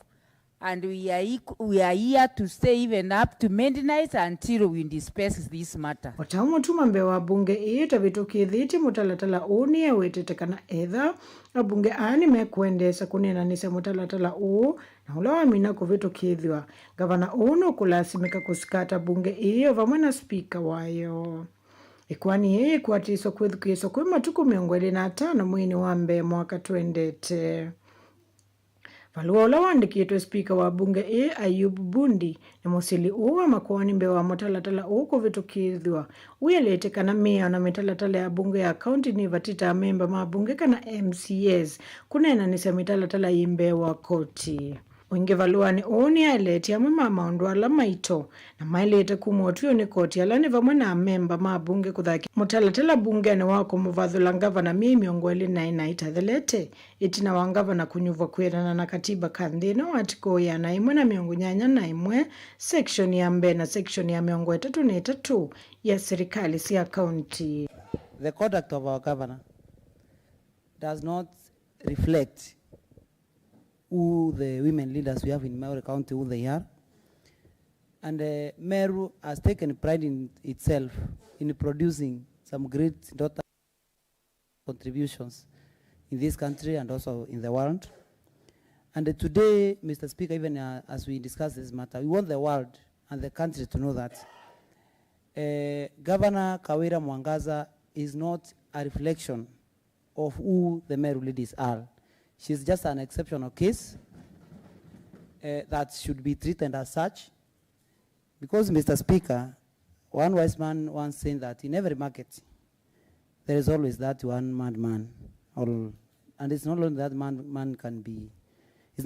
and we are here to stay even up to midnight until we disperse this matter. Watamu tuma mbewa bunge ita vitukithiti mutalatala uni ya wetetekana edha abunge ani mekuendesa kunena nise mutalatala uu na ulawa mina kuvitukithwa. Gavana uno kulasimika kusikata bunge iyo vamwe na speaker wayo. Ikwani yeye kuatiso kwithukiso kwe matuku 25 mwini wa mbe mwaka 2020. Valua ula wandikitwe speaker wa bunge Ayub Bundi ni musili uwa makuani mbe wa mutalatala uko vitukithwa. Uyelete kana mea na mitalatala ya bunge ya county ni vatita memba mabunge kana MCS kunena nise mitalatala imbe wa koti. Wingi valua ni uni aileti ya mama maundu ala maito na mailete kumotuyo ni koti alani vamwe na memba mabunge kuthaki mutalatala bunge ni wako muvathula ngavana miongoeli na inaithathelete itina wa ngavana kunyuva kwirana na katiba kanthino atiko ya na imwe na miongo nyanya na imwe section ya mbe na section ya miongo 33 ya serikali siya county. The conduct of our governor does not reflect who the women leaders we have in Mauvoo County, who they are. And Meru has taken pride in itself in producing some great daughter contributions in this country and also in the world. And today, Mr. Speaker, even as we discuss this matter, we want the world and the country to know that Governor Kawira Mwangaza is not a reflection of who the Meru leaders are. She's just an exceptional case that should be treated as such. Because, Mr. Speaker, one wise man once said that in every market, there is always that one mad man. And it's not only that man can be, it's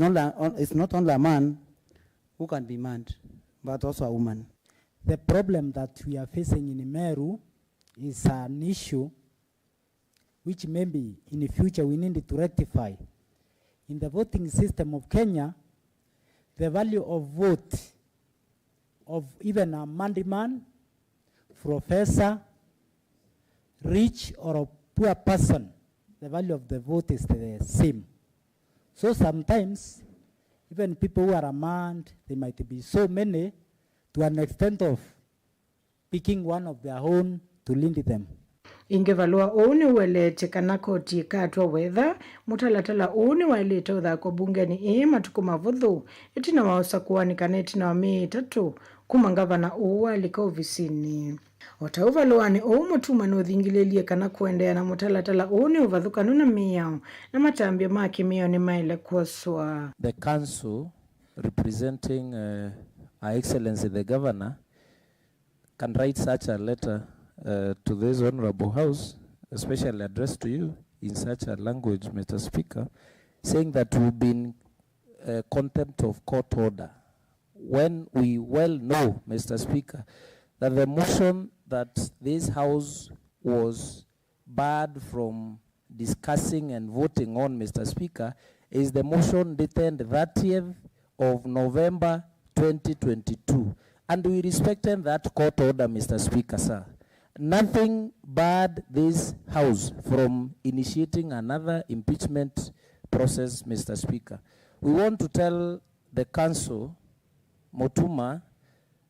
not only a man who can be mad, but also a woman. The problem that we are facing in Meru is an issue which maybe in the future we need to rectify. In the voting system of Kenya, the value of vote of even a man, professor, rich or a poor person, the value of the vote is the same. So sometimes, even people who are amount, they might be so many to an extent of picking one of their own to lead them. Ingevalua uni uelete kana koti katwa wetha mutalatala uni wailete uthako bungeni matuku mavuthu itina waosa kuwanikana itina wa mii 3 kuma ngavana uwa alika ofisini. Otauvalua ni Mutuma nuthingililie kana kuendea na mutalatala uni uvathukanu na miyao na matambia maki miyao ni maile kuoswa. The council representing Her Excellency the Governor can write such a letter to this honorable house, especially addressed to you in such a language, Mr. Speaker, saying that we've been contempt of court order. When we well know, Mr. Speaker, that the motion that this house was barred from discussing and voting on, Mr. Speaker, is the motion dated 30th of November 2022. And we respected that court order, Mr. Speaker, sir. Nothing barred this house from initiating another impeachment process, Mr. Speaker. We want to tell the council, Mutuma,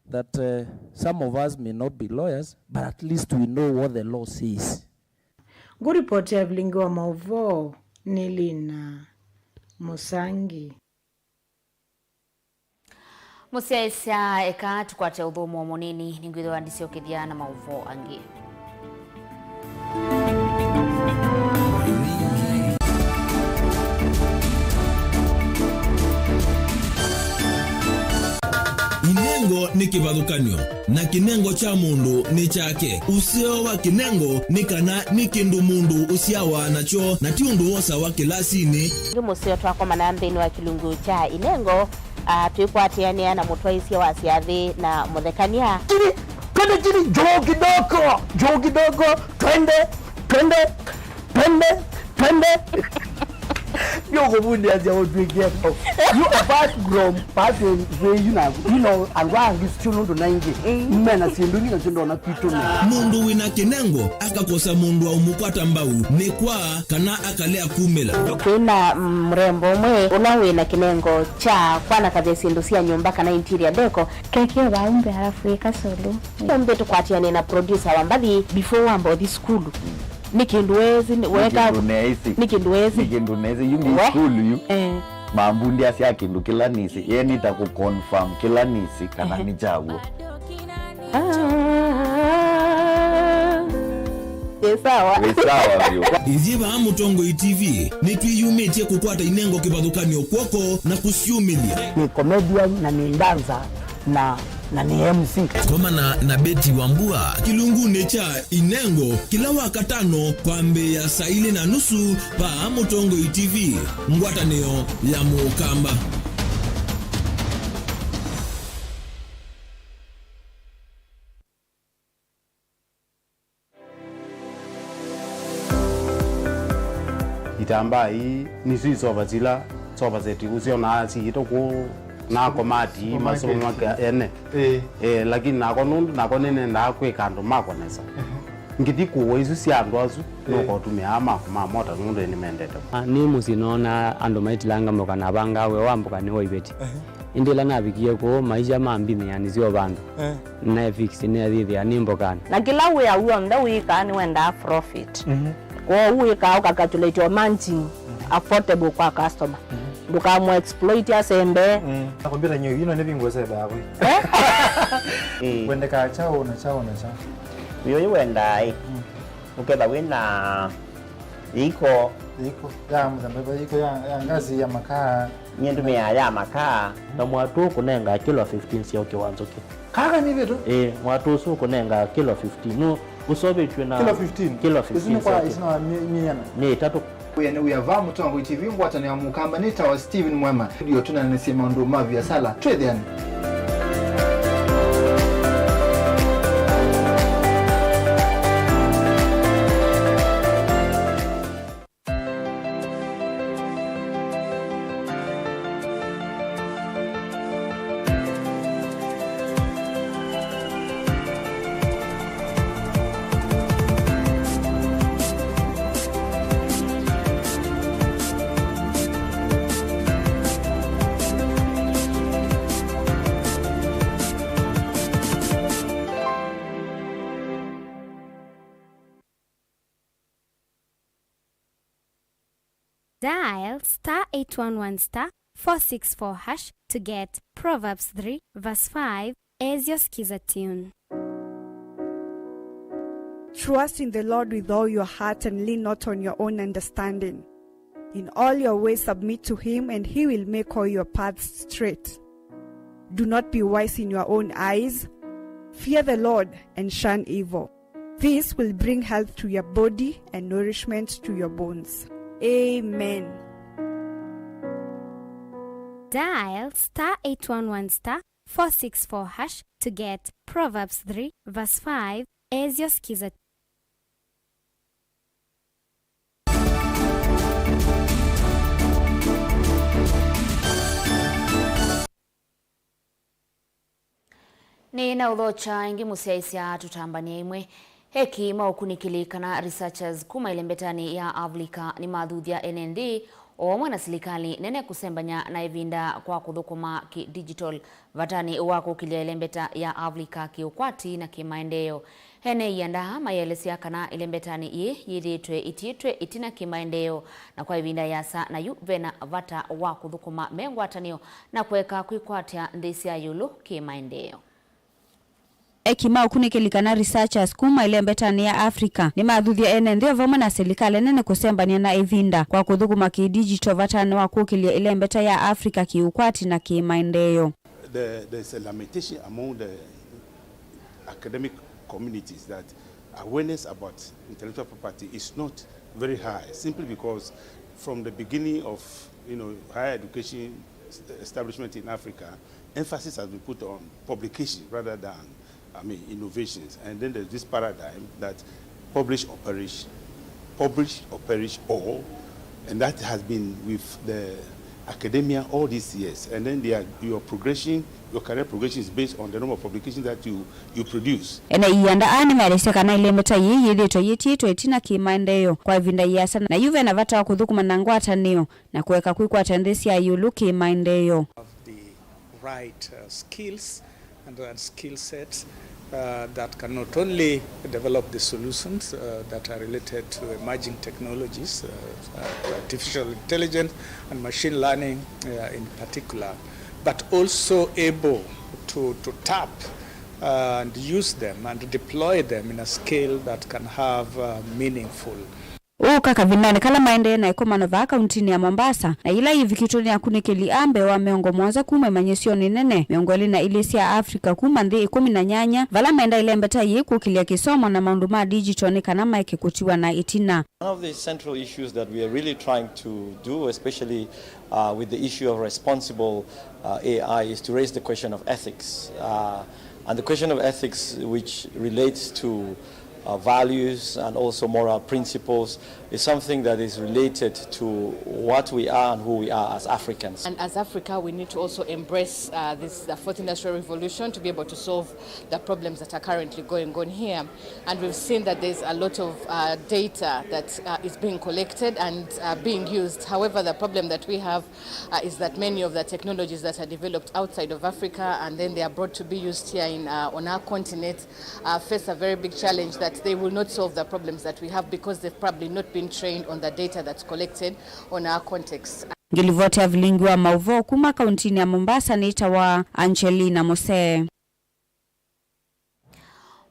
that some of us may not be lawyers, but at least we know what the law says. Good report ya Vilingi wa Mauvoo Nilina Musangi. Musiaisia eka tukwate uthumu munini ningwitho andisio kithia na Mauvoo angi. Inel kinengo ni kivathukanio na kinengo cha mundu ni chake. Usio wa kinengo ni kana ni kindu mundu usiawa nacho na ti undu wosa wa kilasini. Musio twako manandini wa kilungu cha inengo tuikwatiania na mutwaisia wa siathi na muthekania. Twende chini, joo kidogo, twende. Yo bundi as you do get. You apart from passing you know and wang is still to 90. Mena sinduni na sindo na kitu. Mundu wina kinengo akakosa mundu wa umupata mbau ni kwa kana akalea kumela. Kuna mrembo mwe unawina kinengo cha kwana kaze sindusia nyumba kana interior deco keke waumbe halafu ikasolo. Mbe tukwatiane na producer wambali before wambo this school. Nikinduwezi weka nikinduwezi yungi school yu mambundi asia kindu kila nisi yeye nitakuconfirm kila nisi kana ni chaguo sawa vyo Iziba Mutongo TV nitwiyumetie kukwata inengo kivathukanio kwoko na kusiumilia. Ni comedian na ni dancer na ni MC. Koma na Beti Wambua kilungune cha inengo kila wakatano kwa mbe ya saa 4:30 pa Mutongo TV ngwatanio ya Mukamba. Itamba hii ni sisi soba zetu usiona asi itoko na komati masomo maka ene lakini nako nene ndakwe kando makonesa ngiti kuwe isu si andu asu noko tumia ama mota nundu ni mendete ni musinona ando maitilanga mokana banga we wambuka ni hoibeti indila nabikie ko maisha mambi yani sio bandu na fix ni adhithi animbokana na kila we awu nda we kan wenda profit we ka calculate your managing affordable kwa customer buka mo exploit ya sembe nakwambia nyo yino nebingo sebe hapo wende ka chao na chao yo wenda ukeba wina iko ya mzambe iko ya ngazi ya makaa nyendu ya makaa na mwatu kunenga kilo 15 sio kiwanzo ki kaka ni vitu mwatu su kunenga kilo 15 no usobe tuna kilo 15 kwa isina miana ni tatu uyava Mutongo TV ngwatani ya Mukamba nita wa Steven Mwema ndio tunanasema ndo mavya sala twedhiani. Dial *811*464# to get Proverbs 3 verse 5 as your skiza tune. Trust in the Lord with all your heart and lean not on your own understanding. In all your ways submit to him and he will make all your paths straight. Do not be wise in your own eyes. Fear the Lord and shun evil. This will bring health to your body and nourishment to your bones. Amen. Dial *811*464# to get Proverbs 3 verse 5 as your skiza. Ni na udhocha ingi musiaisia tutambania imwe heki maukunikilika researchers kuma ilembetani ya Afrika ni madhudia NND omwe na serikali nene kusembanya na evinda kwa kuthukuma ki digital vatani wako kilia ilembeta ya Afrika kiukwati na kimaendeleo hene yanda mayelesia kana ilembetani yiritwe itina kimaendeleo na kwa evinda yasa na yu vena vata wa kuthukuma mengwatanio na kuweka kuikwatia ndisi ya yulu kimaendeleo. Ekima ukunikilikana researchers kuma ilembetani ya Afrika ni madhuthia ndio vama na serikali nene kusembania na evinda kwa kuthukuma ki digital vatani wa kukilia ilembeta ya Afrika kiukwati na kimaendeleo. there's a lamentation among the academic communities that awareness about intellectual property is not very high, simply because from the beginning of higher education establishment in Africa, emphasis has been put on publication rather than innovations. And then there's this paradigm that publish or perish all, and that has been with the academia all these years. And then your career progression is based on the number of publications that you produce. Ena ianda ani meresekana ile meta yithito yititwe itina kimaendeleo kwa ivinda yasa na yuve na vata kuthukuma na ngwata niyo na kuweka kwikwa tendency ya yulu kimaendeleo. Right skills and skill sets that can not only develop the solutions that are related to emerging technologies, artificial intelligence and machine learning in particular, but also able to tap and use them and deploy them in a scale that can have meaningful. Kaka vindane kala maende na ikomano va kauntini ya Mombasa na ila hivi kitoni ya kunikili ambe wa miongo mwanza kume manyesioni nene miongoli na ilisi ya Afrika kumandhi 18 vala maenda ile mbeta yiku kilia kisomo na maunduma digital ni kanama ikikutiwa na itina. One of the central issues that we are really trying to do, especially with the issue of responsible AI, is to raise the question of ethics. And the question of ethics, which relates to values and also moral principles, is something that is related to what we are and who we are as Africans. And as Africa, we need to also embrace the fourth industrial revolution to be able to solve the problems that are currently going on here. And we've seen that there's a lot of data that is being collected and being used. However, the problem that we have is that many of the technologies that are developed outside of Africa and then they are brought to be used here on our continent face a very big challenge that they will not solve the problems that we have because they've probably not been trained on the data that's collected on our context. Ngilivote ya Vilingi wa Mauvoo kuma kauntini ya Mombasa ni itawa Angelina Mose.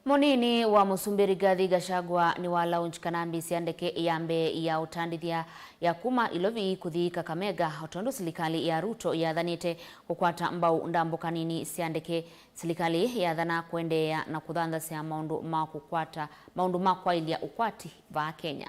Monini wa Musumbiri Gathi Gachagua ni wa launch kanambi siandeke yambe ya utandithia ya kuma ilovi kuthi Kakamega otondo silikali ya Ruto ya dhanite kukwata mbau ndambo kanini siandeke silikali ya dhana kuendea na kudhanda sia maundu makukwata maundu makwaili ya ukwati va Kenya.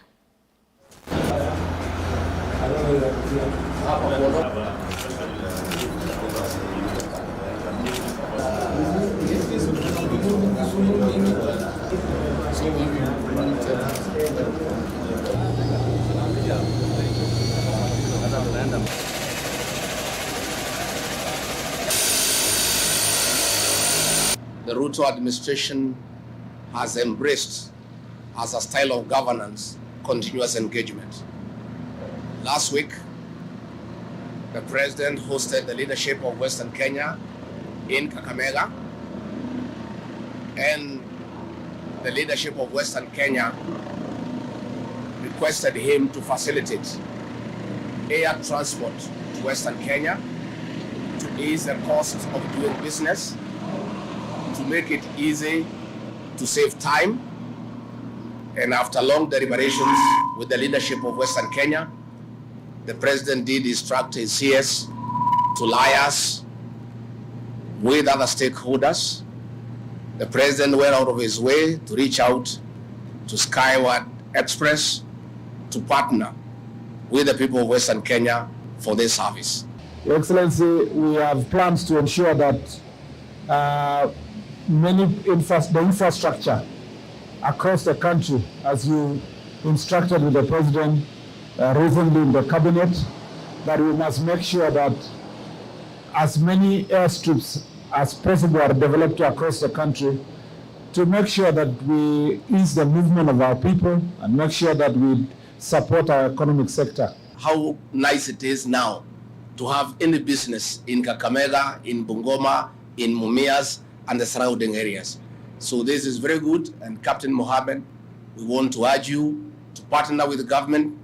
The Ruto administration has embraced as a style of governance continuous engagement. Last week, the president hosted the leadership of Western Kenya in Kakamega, and the leadership of Western Kenya requested him to facilitate air transport to Western Kenya to ease the cost of doing business, to make it easy to save time. And after long deliberations with the leadership of Western Kenya, the president did instruct his CS to liaise with other stakeholders. The president went out of his way to reach out to Skyward Express to partner with the people of Western Kenya for this service. Your Excellency, we have plans to ensure that the infrastructure across the country, as you instructed with the president recently in the cabinet, that we must make sure that as many airstrips as possible are developed across the country to make sure that we ease the movement of our people and make sure that we support our economic sector. How nice it is now to have any business in Kakamega, in Bungoma, in Mumias, and the surrounding areas. So this is very good, and Captain Mohammed, we want to urge you to partner with the government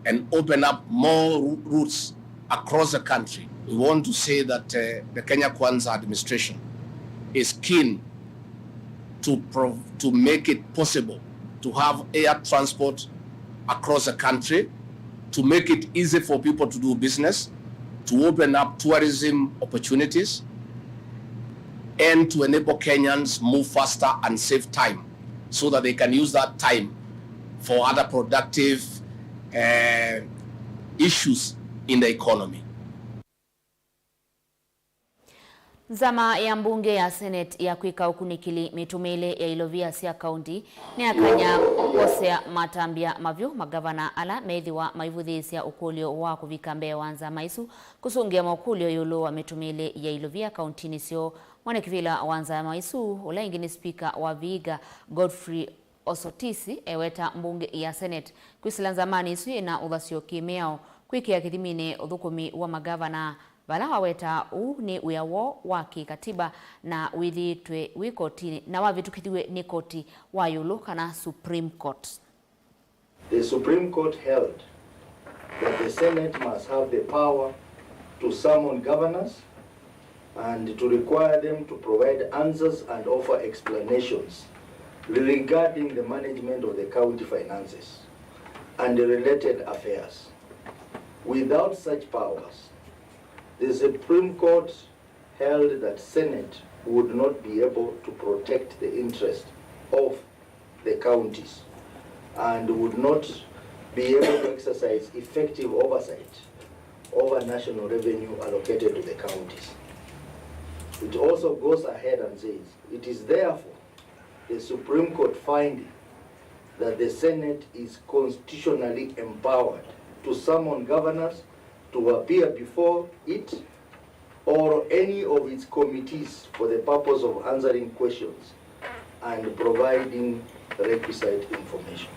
and open up more routes across the country. We want to say that the Kenya Kwanza administration is keen to make it possible to have air transport across the country, to make it easy for people to do business, to open up tourism opportunities, and to enable Kenyans move faster and save time so that they can use that time for other productive issues in the economy. Zama ya mbunge ya Senate ya kwika ukunikili mitumile ya ilovia sia county ni akanya kosea matambia mavyo magavana ala meithiwa maivuthisya ukulio wa kuvika mbea wanza maisu kusungia maukulio yulo wa mitumile ya ilovia county nisio mwanekivila wanza maisu ula ingini speaker wa Vihiga Godfrey Osotisi eweta mbunge ya Senate kwisilanza mani isu ina uthasio kimeao kwikia kithimine uthukumi wa magavana bala waweta ni uyawo wa kikatiba na withitwe wikotini na wavitukithiwe ni koti wa yulu kana Supreme Court. The Supreme Court held that the Senate must have the power to summon governors and to require them to provide answers and offer explanations regarding the management of the county finances and the related affairs. Without such powers, the Supreme Court held that Senate would not be able to protect the interest of the counties and would not be able to exercise effective oversight over national revenue allocated to the counties. It also goes ahead and says, it is therefore the Supreme Court finding that the Senate is constitutionally empowered to summon governors to appear before it or any of its committees for the purpose of answering questions and providing requisite information.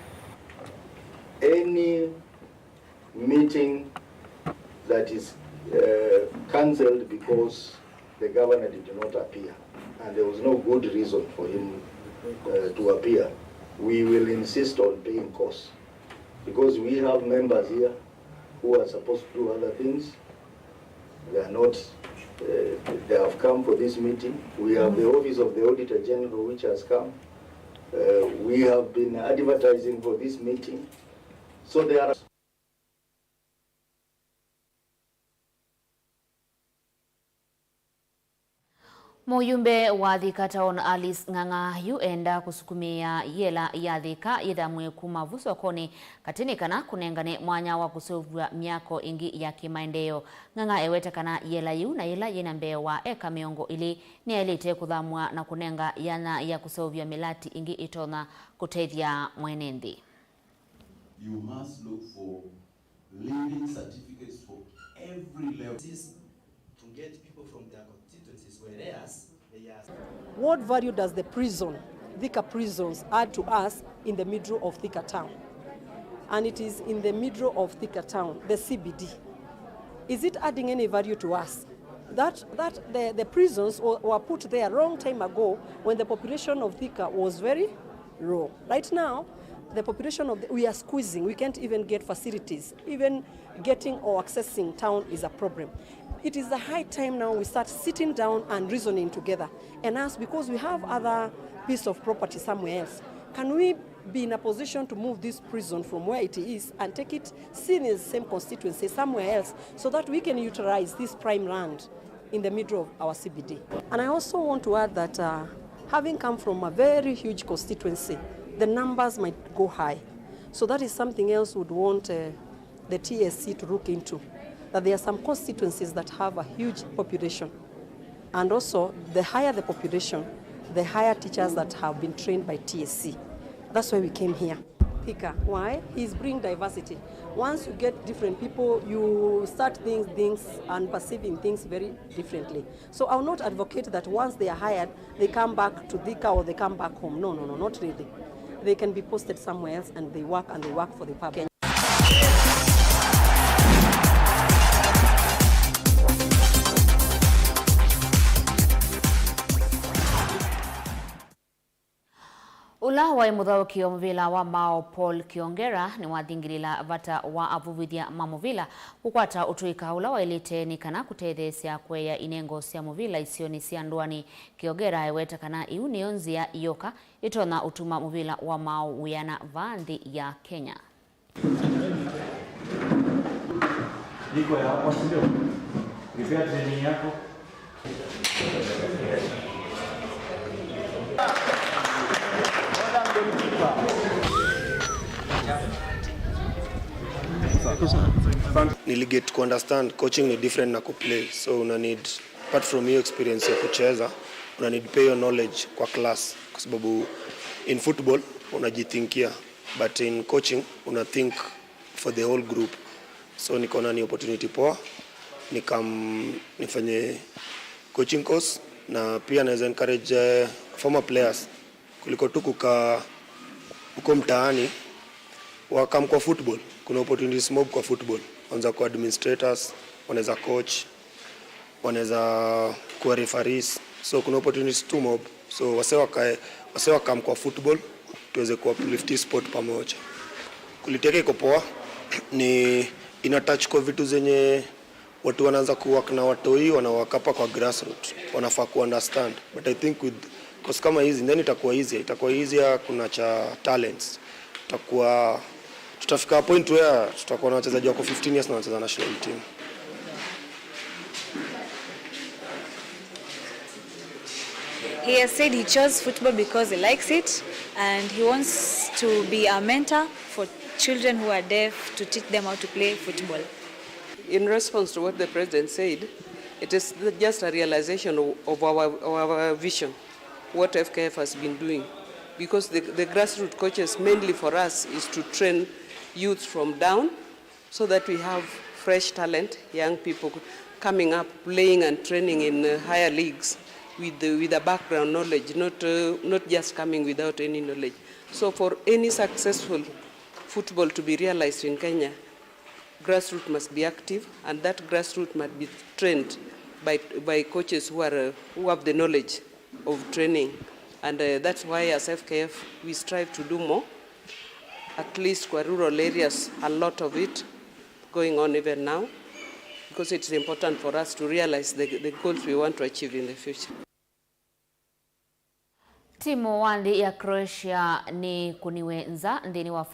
Any meeting that is cancelled because the governor did not appear and there was no good reason for him to appear, we will insist on paying costs because we have members here who are supposed to do other things. They are not, they have come for this meeting. We have the Office of the Auditor General which has come. We have been advertising for this meeting. So there are Muyumbe wa Thika Town Alice Ng'ang'a yuenda kusukumia yela ya Thika ithamwe kuma vusokoni katini kana kunengane mwanya wa kusovwa miako ingi ya kimaendeleo. Ng'ang'a eweta kana yela yu na yela yena mbeo wa eka miongo ili ni elite kuthamwa na kunenga yana ya kusovya milati ingi itona kutethia mwenendi. You must look for living certificates for every level. To get people from their constituencies, whereas they are... What value does the prison, Thika prisons, add to us in the middle of Thika Town? And it is in the middle of Thika Town, the CBD. Is it adding any value to us? That the prisons were put there a long time ago when the population of Thika was very low. Right now, the population we are squeezing. We can't even get facilities. Even getting or accessing town is a problem. It is the high time now we start sitting down and reasoning together and ask, because we have other piece of property somewhere else, can we be in a position to move this prison from where it is and take it, seen in the same constituency somewhere else, so that we can utilize this prime land in the middle of our CBD. And I also want to add that having come from a very huge constituency, the numbers might go high. So that is something else we'd want the TSC to look into, that there are some constituencies that have a huge population. And also, the higher the population, the higher teachers that have been trained by TSC. That's why we came here. Thika, why? He's bringing diversity. Once you get different people, you start things and perceiving things very differently. So I will not advocate that once they are hired, they come back to Thika or they come back home. No, not really. They can be posted somewhere else and they work for the public. Ula wa muthauki wa muvila wa Mao Paul Kiongera ni wathingirila vata wa avuvithia mamuvila kukwata utuika ula wa elite ni kana kutethesya kweya inengo cia muvila isioni cia ndwani. Kiongera eweta kana iu niyo nzia iyoka itona utuma muvila wa Mao uyana vanthi ya Kenya. Niko ya hapo ndio. Prepare training yako. Nili get to understand coaching ni different na kuplay, so una need, apart from your experience ya kucheza, una need pay your knowledge kwa class, kwa sababu in football unajithinkia, but in coaching una think for the whole group. So nikaona ni opportunity poa nifanye coaching course, na pia naweza encourage former players kuliko tu kukaa huko mtaani wakam kwa football. Kuna opportunities mob kwa football. Wanaweza kuwa administrators, wanaweza coach, wanaweza kuwa referees. So kuna opportunities tu mob. So wase wakam kwa football tuweze kuwa uplift sport pamoja. Kuliteka iko poa ni ina touch kwa vitu zenye watu wanaanza kuwork na watoi wanawakapa kwa grassroots. Wanafaa ku understand. But I think with cause kama hizi then itakuwa easy kuna cha talents. Tutafika point where tutakuwa na wachezaji wako 15 years na wanacheza national team. He has said he chose football because he likes it and he wants to be a mentor for children who are deaf to teach them how to play football. In response to what the president said, it is just a realization of our vision, what FKF has been doing. Because the grassroots coaches mainly for us is to train youth from down so that we have fresh talent, young people coming up, playing and training in higher leagues with a background knowledge, not just coming without any knowledge. So for any successful football to be realized in Kenya, grassroots must be active, and that grassroots must be trained by coaches who have the knowledge of training. And that's why as FKF we strive to do more. At least for rural areas, a lot of it going on even now, because it's important for us to realize the goals we want to achieve in the future. Timu wandi ya Croatia ni kuniwenza ndini wa